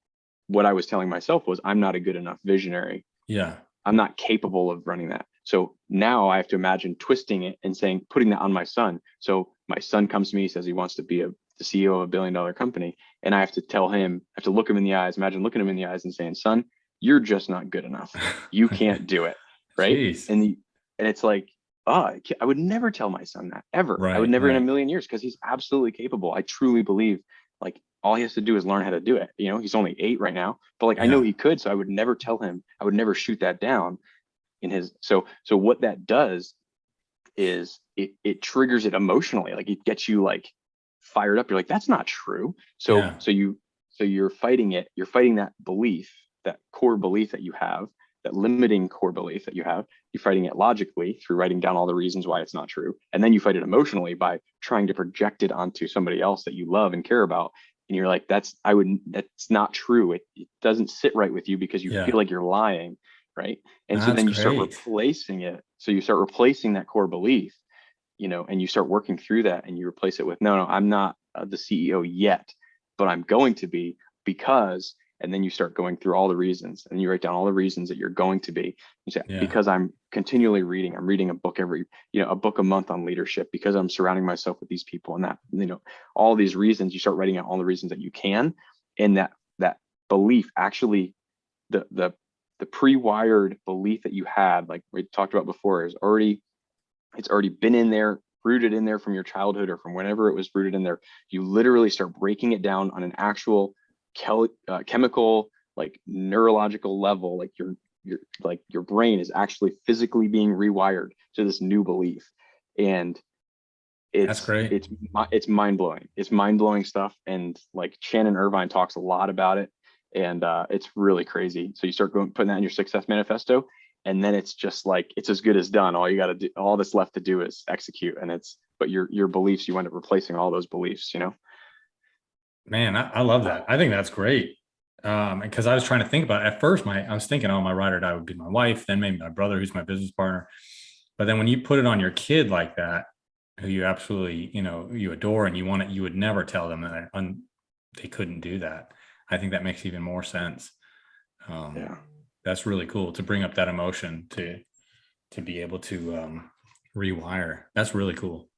what I was telling myself was, I'm not a good enough visionary. Yeah. I'm not capable of running that. So now I have to imagine twisting it and saying, putting that on my son. So my son comes to me, says he wants to be the CEO of $1 billion company. And I have to tell him, I have to look him in the eyes, imagine looking him in the eyes and saying, son, you're just not good enough. You can't do it. Right. Jeez. And it's like, oh, I would never tell my son that ever. I would Right. never in a Right. million years, because he's absolutely capable. I truly believe, like, all he has to do is learn how to do it. He's only 8 right now, but like, I know Yeah. he could. So I would never tell him, I would never shoot that down in his. So what that does is it triggers it emotionally. Like, it gets you like fired up. You're like, that's not true. So Yeah. you're fighting it. You're fighting that belief, that core belief that you have, that limiting core belief that you have. You're fighting it logically through writing down all the reasons why it's not true. And then you fight it emotionally by trying to project it onto somebody else that you love and care about. And you're like, that's not true. It doesn't sit right with you because you feel Yeah. like you're lying. Right. And so That's then you start great. replacing it. So you start replacing that core belief, and you start working through that, and you replace it with, no, I'm not the CEO yet, but I'm going to be, because, and then you start going through all the reasons, and you write down all the reasons that you're going to be. You say, Yeah. because I'm continually reading, I'm reading a book a book a month on leadership, because I'm surrounding myself with these people, and that, all these reasons. You start writing out all the reasons that you can, and that belief actually, the pre-wired belief that you had, like we talked about before, it's already been in there, rooted in there from your childhood or from whenever it was rooted in there. You literally start breaking it down on an actual chemical, like neurological level. Like your brain is actually physically being rewired to this new belief. And That's great. it's mind-blowing. It's mind-blowing stuff. And like Shannon Irvine talks a lot about it. And it's really crazy. So you start putting that in your success manifesto, and then it's just like, it's as good as done. All you got to do, all that's left to do is execute. But your beliefs, you end up replacing all those beliefs. Man, I love that. I think that's great. Because I was trying to think about it. At first, I was thinking, oh, my ride or die would be my wife, then maybe my brother, who's my business partner. But then when you put it on your kid like that, who you absolutely, you adore, and you would never tell them that they couldn't do that. I think that makes even more sense. Yeah. That's really cool to bring up that emotion to be able to rewire. That's really cool.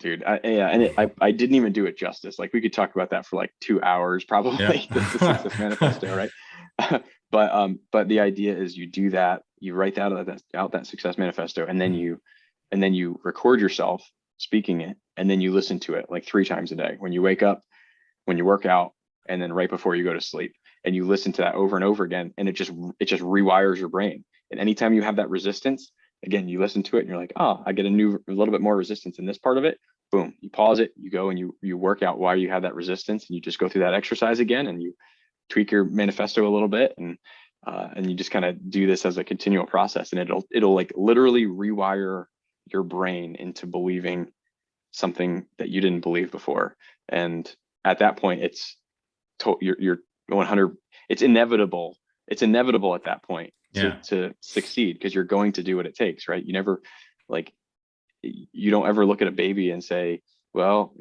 Dude, I didn't even do it justice. Like, we could talk about that for like 2 hours, Yeah. probably, the success manifesto, right? But the idea is, you do that, you write that success manifesto, and then you record yourself speaking it, and then you listen to it like 3 times a day, when you wake up, when you work out, and then right before you go to sleep. And you listen to that over and over again, and it just rewires your brain. And anytime you have that resistance, again, you listen to it and you're like, oh, I get a little bit more resistance in this part of it. Boom, you pause it, you go and you work out why you have that resistance, and you just go through that exercise again, and you tweak your manifesto a little bit, and you just kind of do this as a continual process, and it'll like literally rewire your brain into believing something that you didn't believe before. And at that point, you're 100. It's inevitable. It's inevitable at that point to Yeah. succeed, because you're going to do what it takes, right? You never, like, you don't ever look at a baby and say, well,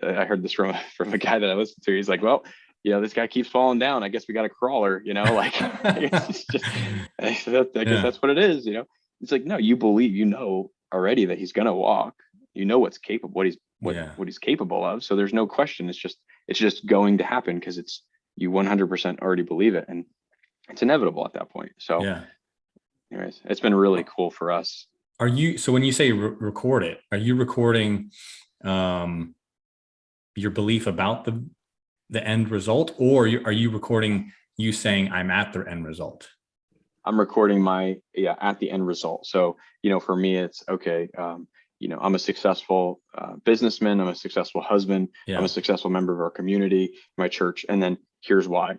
I heard this from a guy that I listened to. He's like, well, this guy keeps falling down, I guess we got to crawl her, like, it's just, I guess Yeah. that's what it is. It's like, no, you believe, already that he's gonna walk. What's capable, Yeah. what he's capable of. So there's no question. It's just going to happen, because you 100% already believe it, and it's inevitable at that point. So Yeah. anyways, it's been really cool for us. So when you say record it, are you recording um, your belief about the end result, or are you recording you saying I'm at the end result? I'm recording at the end result. So, for me, it's okay. I'm a successful businessman. I'm a successful husband. I'm a Yeah. successful member of our community, my church. And then here's why.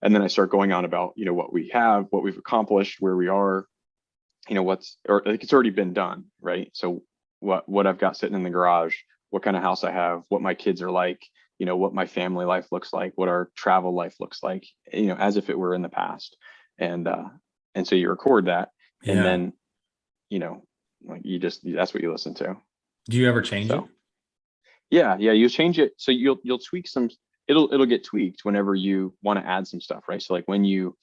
And then I start going on about, what we have, what we've accomplished, where we are, it's already been done. Right. So what I've got sitting in the garage, what kind of house I have, what my kids are like, what my family life looks like, what our travel life looks like, as if it were in the past. And so you record that, and Yeah. then, like, that's what you listen to. Do you ever change it? So yeah, you change it. So you'll tweak some. it'll get tweaked whenever you want to add some stuff, right? So like when you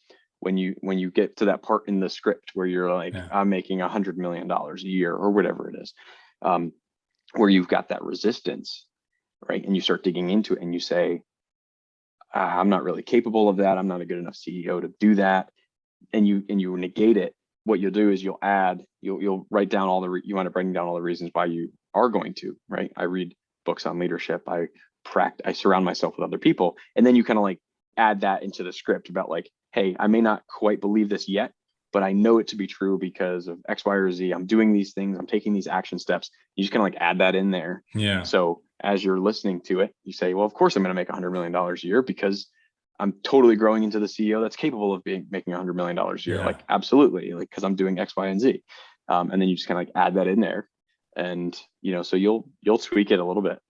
get to that part in the script where you're like, Yeah. I'm making $100 million a year or whatever it is, where you've got that resistance, right? And you start digging into it and you say, I'm not really capable of that. I'm not a good enough CEO to do that. And you negate it. What you'll do is you'll write down you wind up writing down all the reasons why you are going to, right? I read books on leadership. I surround myself with other people. And then you kind of like add that into the script about like, hey, I may not quite believe this yet, but I know it to be true because of X, Y, or Z. I'm doing these things. I'm taking these action steps. You just kind of like add that in there. Yeah. So as you're listening to it, you say, well, of course I'm going to make $100 million a year because I'm totally growing into the CEO that's capable of making $100 million a year. Yeah. Like, absolutely. Like, cause I'm doing X, Y, and Z. And then you just kind of like add that in there and, so you'll tweak it a little bit,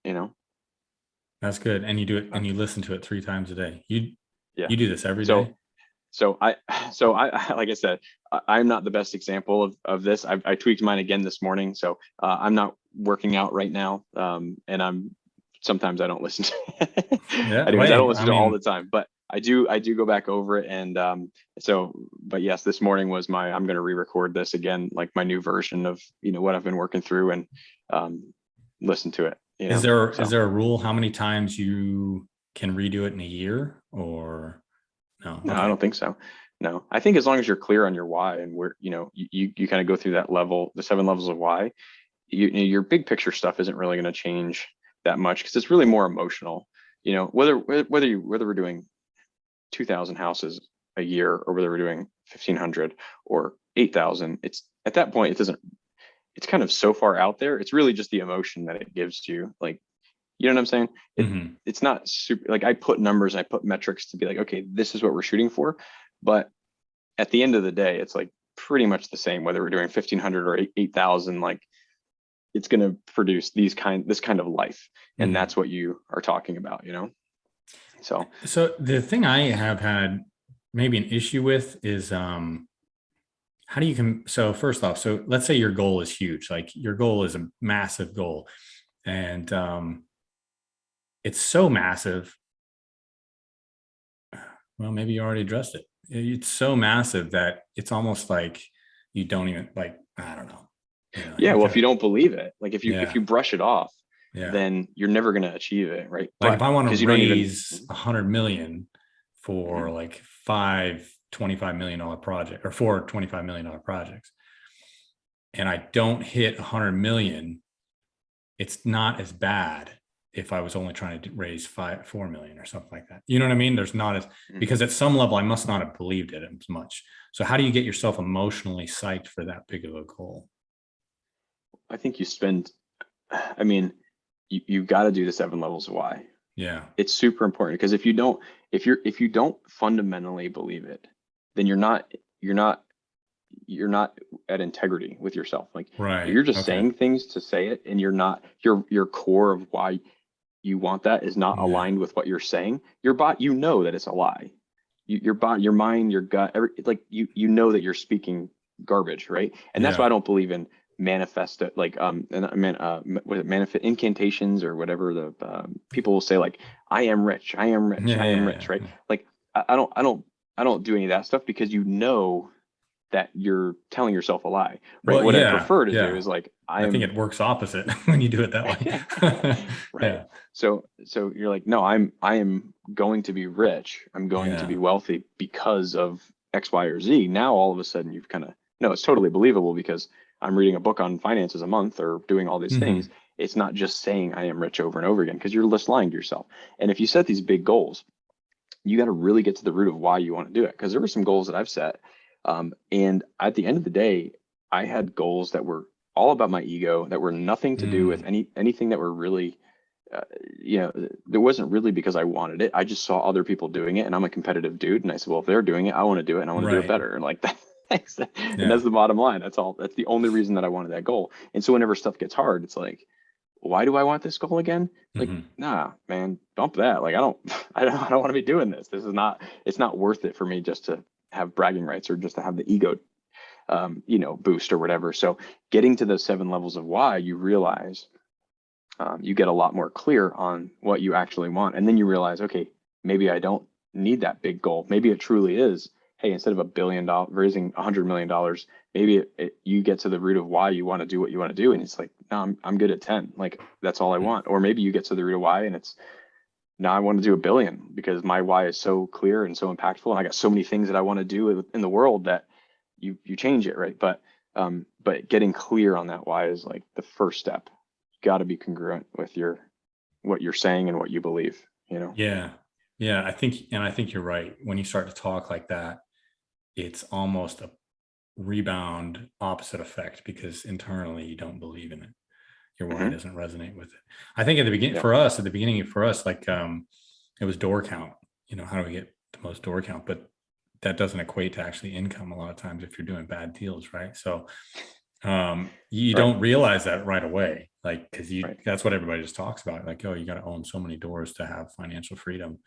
That's good. And you do it and you listen to it 3 times a day. Yeah. You do this every So, day? so I, like I said, I'm not the best example of this. I tweaked mine again this morning. So I'm not working out right now. And sometimes I don't listen to it. Yeah. Anyways, I don't listen I to it all mean, the time, but I do go back over it. And but yes, this morning was I'm going to re-record this again, like my new version of, what I've been working through and listen to it. is there a rule how many times you can redo it in a year or no? No, Okay. I don't think so. No, I think as long as you're clear on your why and where, you kind of go through that level, the 7 levels of why, your big picture stuff isn't really going to change that much because it's really more emotional. Whether we're doing 2,000 houses a year or whether we're doing 1,500 or 8,000, it's at that point, it's kind of so far out there. It's really just the emotion that it gives you. Like, you know what I'm saying? It's not super, like I put numbers, I put metrics to be like, okay, this is what we're shooting for. But at the end of the day, it's like pretty much the same, whether we're doing 1,500 or 8,000, like it's going to produce this kind of life. And that's what you are talking about, So the thing I have had maybe an issue with is, how do you so first off, so let's say your goal is huge, like your goal is a massive goal and, it's so massive. Well, maybe you already addressed it. It's so massive that it's almost like you don't even like, I don't know. Yeah. Well, if you don't believe it, like if you brush it off, yeah, then you're never going to achieve it. Right. Like but if I want to you don't raise 100 million for like 5 $25 million project or 4 $25 million projects, and I don't hit 100 million, it's not as bad if I was only trying to raise 4 million or something like that. You know what I mean? There's not as, because at some level I must not have believed it as much. So how do you get yourself emotionally psyched for that big of a goal? I think you got to do the 7 levels of why. Yeah. It's super important because if you don't fundamentally believe it, then you're not at integrity with yourself. Like right. You're just saying things to say it, and you're not your core of why you want that is not aligned with what you're saying. Your bot, that it's a lie. Your bot, your mind, your gut, you know that you're speaking garbage, right? And that's why I don't believe in manifest like manifest incantations or whatever the people will say, like I am rich, I am rich, I am rich, right? Like I don't do any of that stuff because that you're telling yourself a lie, right? Well, what I prefer to do is like I think it works opposite when you do it that way. Right. So you're like, no, I am going to be rich. I'm going to be wealthy because of X, Y, or Z. Now all of a sudden you've kind of, no, it's totally believable because I'm reading a book on finances a month or doing all these things. It's not just saying I am rich over and over again because you're just lying to yourself. And if you set these big goals, you got to really get to the root of why you want to do it. Because there were some goals that I've set. And at the end of the day, I had goals that were all about my ego, that were nothing to do with anything that were really, there wasn't really because I wanted it. I just saw other people doing it and I'm a competitive dude. And I said, well, if they're doing it, I want to do it and I want to do it better. And like that. And that's the bottom line. That's all. That's the only reason that I wanted that goal. And so whenever stuff gets hard, it's like, why do I want this goal again? Like, nah, man, bump that. Like, I don't want to be doing this. It's not worth it for me just to have bragging rights or just to have the ego, boost or whatever. So getting to those 7 levels of why, you realize, you get a lot more clear on what you actually want. And then you realize, okay, maybe I don't need that big goal. Maybe it truly is, hey, instead of $1 billion, raising $100 million, maybe you get to the root of why you want to do what you want to do. And it's like, no, I'm good at 10. Like, that's all I want. Or maybe you get to the root of why and it's, now I want to do 1 billion because my why is so clear and so impactful. And I got so many things that I want to do in the world that you change it. Right. But getting clear on that why is like the first step. You got to be congruent with what you're saying and what you believe, you know? Yeah. Yeah. I think you're right. When you start to talk like that, it's almost a rebound opposite effect because internally you don't believe in it. Your why doesn't resonate with it. I think at the beginning for us, like it was door count, how do we get the most door count? But that doesn't equate to actually income a lot of times if you're doing bad deals, right? So you don't realize that right away, like, because that's what everybody just talks about, like, oh, you got to own so many doors to have financial freedom.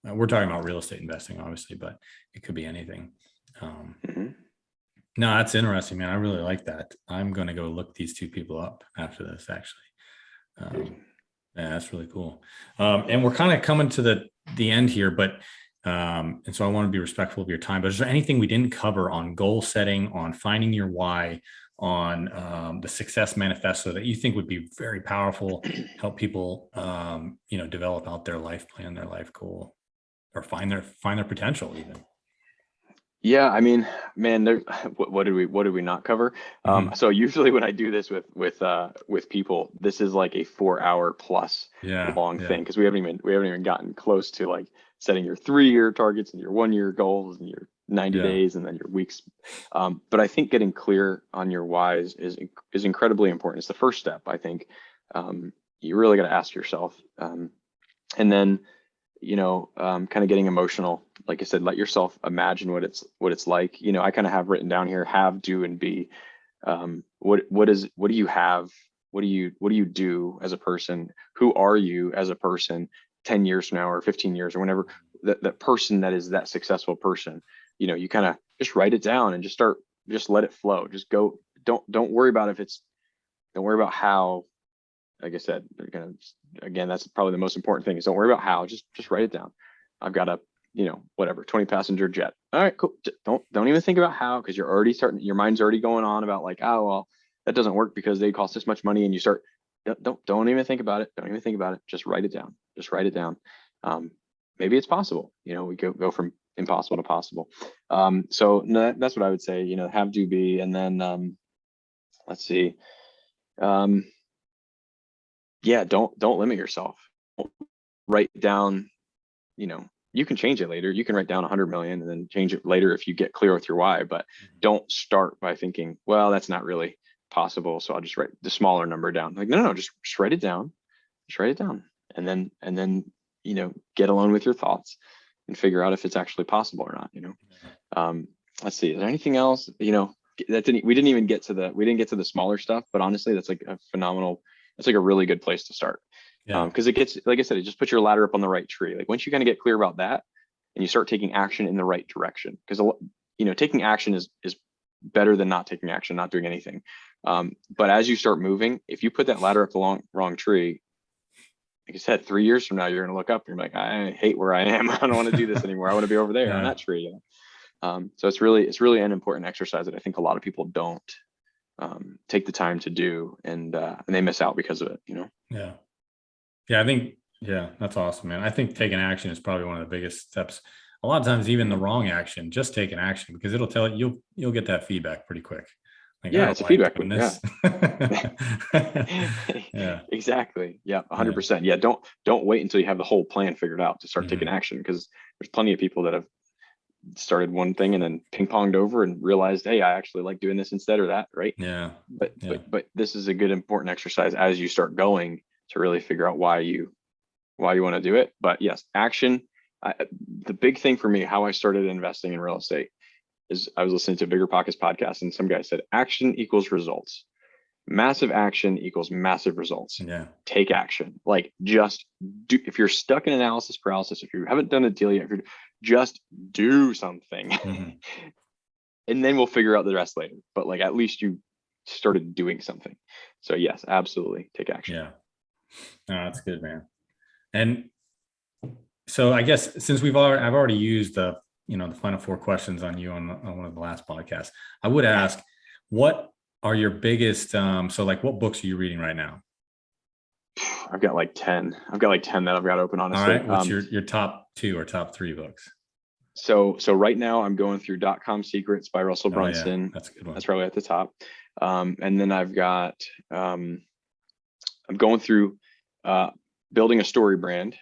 We're talking about real estate investing, obviously, but it could be anything. No, that's interesting, man. I really like that. I'm going to go look these two people up after this, actually. Yeah, that's really cool. And we're kind of coming to the end here, but and so I want to be respectful of your time, but is there anything we didn't cover on goal setting, on finding your why, on the success manifesto that you think would be very powerful, help people, develop out their life plan, their life goal, or find their potential even? Yeah, I mean, man, what did we not cover? So usually when I do this with people, this is like a 4 hour plus long thing because we haven't even gotten close to like setting your 3-year targets and your 1-year goals and your 90 days and then your weeks. But I think getting clear on your whys is incredibly important. It's the first step. I think you really got to ask yourself, and then kind of getting emotional. Like I said, let yourself imagine what it's like. I kind of have written down here, have, do, and be. What do you have? What do you do as a person? Who are you as a person 10 years from now or 15 years or whenever that person that is that successful person, you kind of just write it down and just let it flow. Just go. Don't worry about don't worry about how. Like I said, again, that's probably the most important thing is don't worry about how, just write it down. I've got a, whatever, 20 passenger jet. All right, cool. Don't even think about how, because you're already your mind's already going on about like, oh, well, that doesn't work because they cost this much money. And you start, don't even think about it. Don't even think about it. Just write it down. Maybe it's possible. We go from impossible to possible. So no, that's what I would say, have, do, be, and then, let's see. Yeah, don't limit yourself. Write down, you can change it later. You can write down 100 million and then change it later if you get clear with your why, but don't start by thinking, well, that's not really possible, so I'll just write the smaller number down. Like, no, just write it down. Just write it down. And then get alone with your thoughts and figure out if it's actually possible or not, let's see, is there anything else, we didn't get to the smaller stuff, but honestly, that's like a phenomenal, it's like a really good place to start. Because it gets, like I said, it just puts your ladder up on the right tree. Like once you kind of get clear about that and you start taking action in the right direction, because taking action is better than not taking action, not doing anything. But as you start moving, if you put that ladder up the wrong tree, like I said, 3 years from now, you're gonna look up and you're like, I hate where I am. I don't want to do this anymore. I want to be over there on that tree. So it's really an important exercise that I think a lot of people don't take the time to do, and they miss out because of it. I think that's awesome, man. I think taking action is probably one of the biggest steps. A lot of times, even the wrong action, just take an action, because it'll tell you'll get that feedback pretty quick. Like, it's a feedback loop. Yeah. Exactly. Yeah, 100%. Yeah, don't wait until you have the whole plan figured out to start taking action, because there's plenty of people that have started one thing and then ping-ponged over and realized, hey, I actually like doing this instead or that, right? But this is a good important exercise as you start going to really figure out why you want to do it. But yes, action. The big thing for me, how I started investing in real estate, is I was listening to a Bigger Pockets podcast, and some guy said action equals results. Massive action equals massive results. Take action. Like, just do. If you're stuck in analysis paralysis, if you haven't done a deal yet, just do something. And then we'll figure out the rest later. But like, at least you started doing something. So yes, absolutely, take action. No, that's good, man. And so I guess since I've already used the final four questions on you on one of the last podcasts, I would ask, what are your biggest, so like what books are you reading right now? I've got like 10. I've got like 10 that I've got open, honestly. All right. What's your top 2 or top 3 books? So right now I'm going through .com Secrets by Russell Brunson. Yeah, that's a good one. That's probably at the top. And then I've got, I'm going through building a story brand.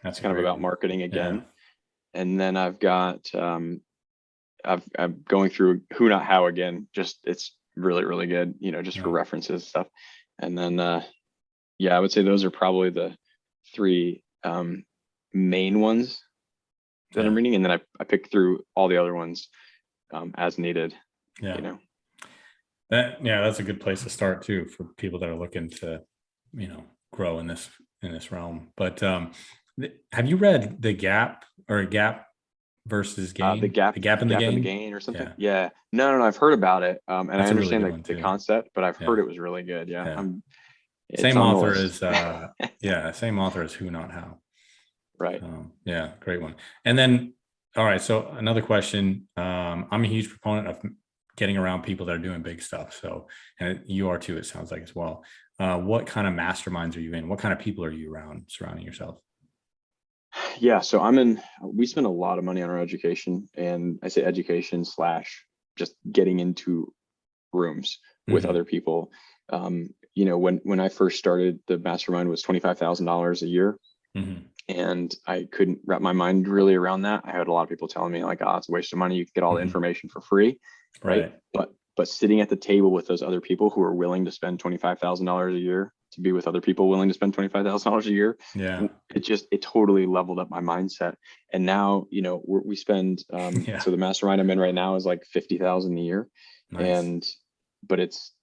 That's kind of about one. marketing again. Yeah. And then I've got, I'm going through Who Not How again. Just, it's really, really good, just for references and stuff. And then, I would say those are probably the 3 main ones that I'm reading. And then I picked through all the other ones as needed. Yeah. That's a good place to start too, for people that are looking to, grow in this realm. But have you read The Gap, or Gap versus Gain? The Gap in the Gain? In the Gain or something? Yeah. No, I've heard about it. And That's I understand really the concept, but I've heard it was really good. Same author as same author as Who Not How. Right. Great one. And then, all right, so another question. I'm a huge proponent of getting around people that are doing big stuff. So, and you are too, it sounds like, as well. What kind of masterminds are you in? What kind of people are you surrounding yourself? Yeah, so we spend a lot of money on our education, and I say education / just getting into rooms with other people. When I first started, the mastermind was $25,000 a year. And I couldn't wrap my mind really around that. I had a lot of people telling me like, oh, it's a waste of money. You can get all the information for free. Right. But sitting at the table with those other people who are willing to spend $25,000 a year to be with other people willing to spend $25,000 a year. Yeah. It totally leveled up my mindset. And now, we spend, so the mastermind I'm in right now is like 50,000 a year. Nice. But it's,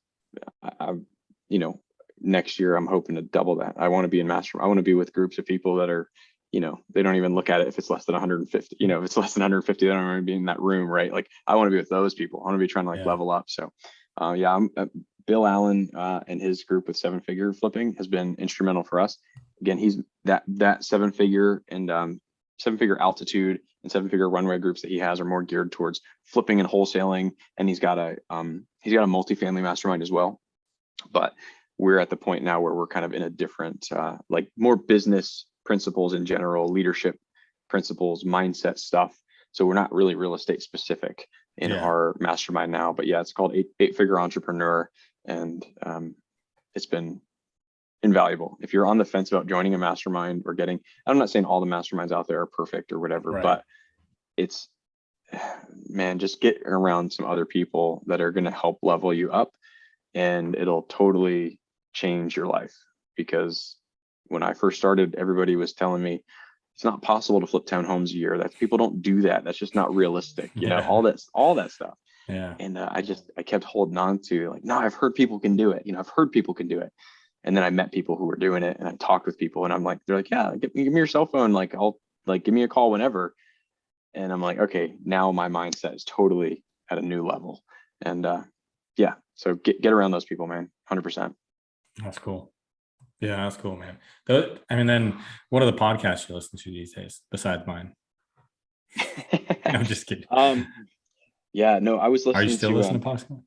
next year I'm hoping to double that. I want to be in mastermind. I want to be with groups of people that are, they don't even look at it if it's less than 150, if it's less than 150, they don't want to be in that room, right? Like I want to be with those people. I want to be trying to level up. So I'm Bill Allen and his group with 7-figure flipping has been instrumental for us. Again, he's that 7-figure and 7-figure altitude and 7-figure runway groups that he has are more geared towards flipping and wholesaling. And he's got a multifamily mastermind as well. But we're at the point now where we're kind of in a different, more business principles in general, leadership principles, mindset stuff. So we're not really real estate specific in our mastermind now, but it's called 8-figure entrepreneur. And it's been invaluable. If you're on the fence about joining a mastermind or I'm not saying all the masterminds out there are perfect or whatever, but it's, man, just get around some other people that are going to help level you up, and it'll totally change your life. Because when I first started, everybody was telling me it's not possible to flip townhomes a year. People don't do that. That's just not realistic. All that stuff. Yeah. And I kept holding on to no, I've heard people can do it. I've heard people can do it. And then I met people who were doing it, and I talked with people, and I'm like, they're like, yeah, give me your cell phone. I'll give me a call whenever. And I'm like, okay, now my mindset is totally at a new level. And so get around those people, man. 100%. That's cool. Yeah, that's cool, man. Then what are the podcasts you listen to these days besides mine? No, I'm just kidding. I was listening. Are you still listening to podcasts?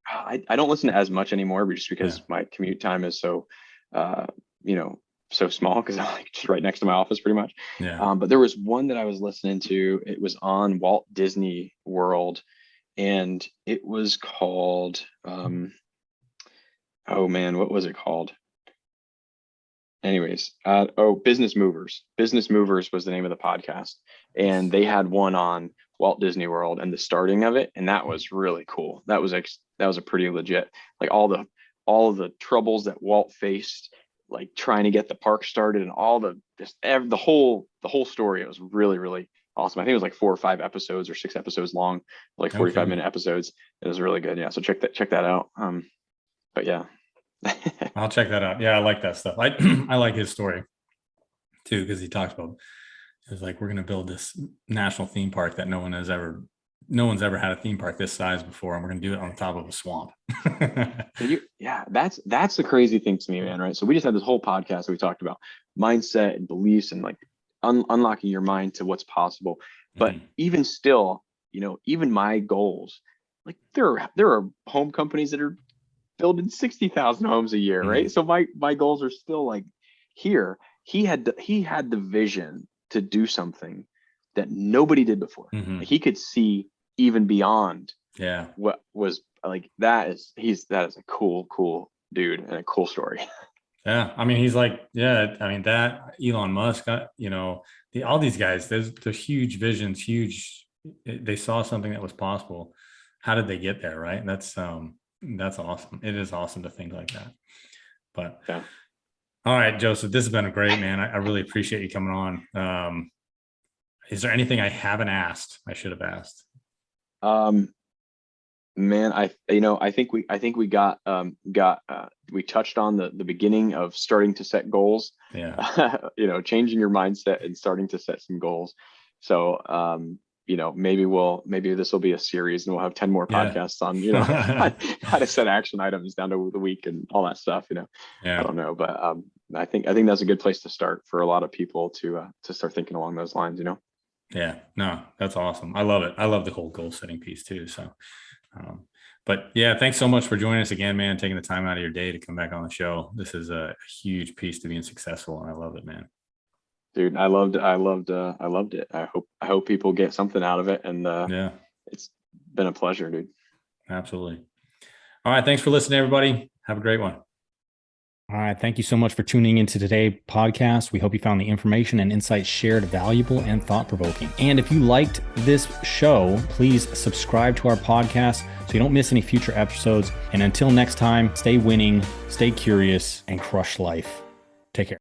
I don't listen to as much anymore, but just because my commute time is so, so small, because I'm just right next to my office pretty much. Yeah. But there was one that I was listening to. It was on Walt Disney World, and it was called, oh man, what was it called? Anyways, Business Movers. Business Movers was the name of the podcast, and they had one on Walt Disney World and the starting of it, and that was really cool. That was a pretty legit, all of the troubles that Walt faced, trying to get the park started, and all the whole story. It was really, really awesome. I think it was 4 or 5 episodes or 6 episodes long, 45-minute episodes. It was really good. Yeah, so check that out. But yeah. I'll check that out. Yeah, I like that stuff. I like his story too, because he talks about, it's we're going to build this national theme park that no one has ever no one's ever had a theme park this size before, and we're going to do it on top of a swamp. That's the crazy thing to me, man. Right. So we just had this whole podcast that we talked about mindset and beliefs and like unlocking your mind to what's possible. But even still, even my goals, like there are home companies that are building 60,000 homes a year, right? So my goals are still like here. He had the vision to do something that nobody did before. Like he could see even beyond what was like that is a cool dude and a cool story. Yeah, I mean, he's like, that Elon Musk, all these guys, they're huge visions, they saw something that was possible. How did they get there, right? That's awesome. It is awesome to think like that. But yeah. All right, Joseph, this has been a great, man. I really appreciate you coming on. Is there anything I haven't asked I should have asked? Man, I think we we touched on the beginning of starting to set goals. Yeah. Changing your mindset and starting to set some goals. So maybe this will be a series and we'll have 10 more podcasts on how to set action items down to the week and all that stuff. I don't know, but I think that's a good place to start for a lot of people to start thinking along those lines. Yeah, no, that's awesome. I love it. I love the whole goal setting piece too. So. But yeah, thanks so much for joining us again, man, taking the time out of your day to come back on the show. This is a huge piece to being successful, and I love it, man. Dude, I loved it. I hope people get something out of it, and it's been a pleasure, dude. Absolutely. All right, thanks for listening, everybody. Have a great one. All right. Thank you so much for tuning into today's podcast. We hope you found the information and insights shared valuable and thought-provoking. And if you liked this show, please subscribe to our podcast so you don't miss any future episodes. And until next time, stay winning, stay curious, and crush life.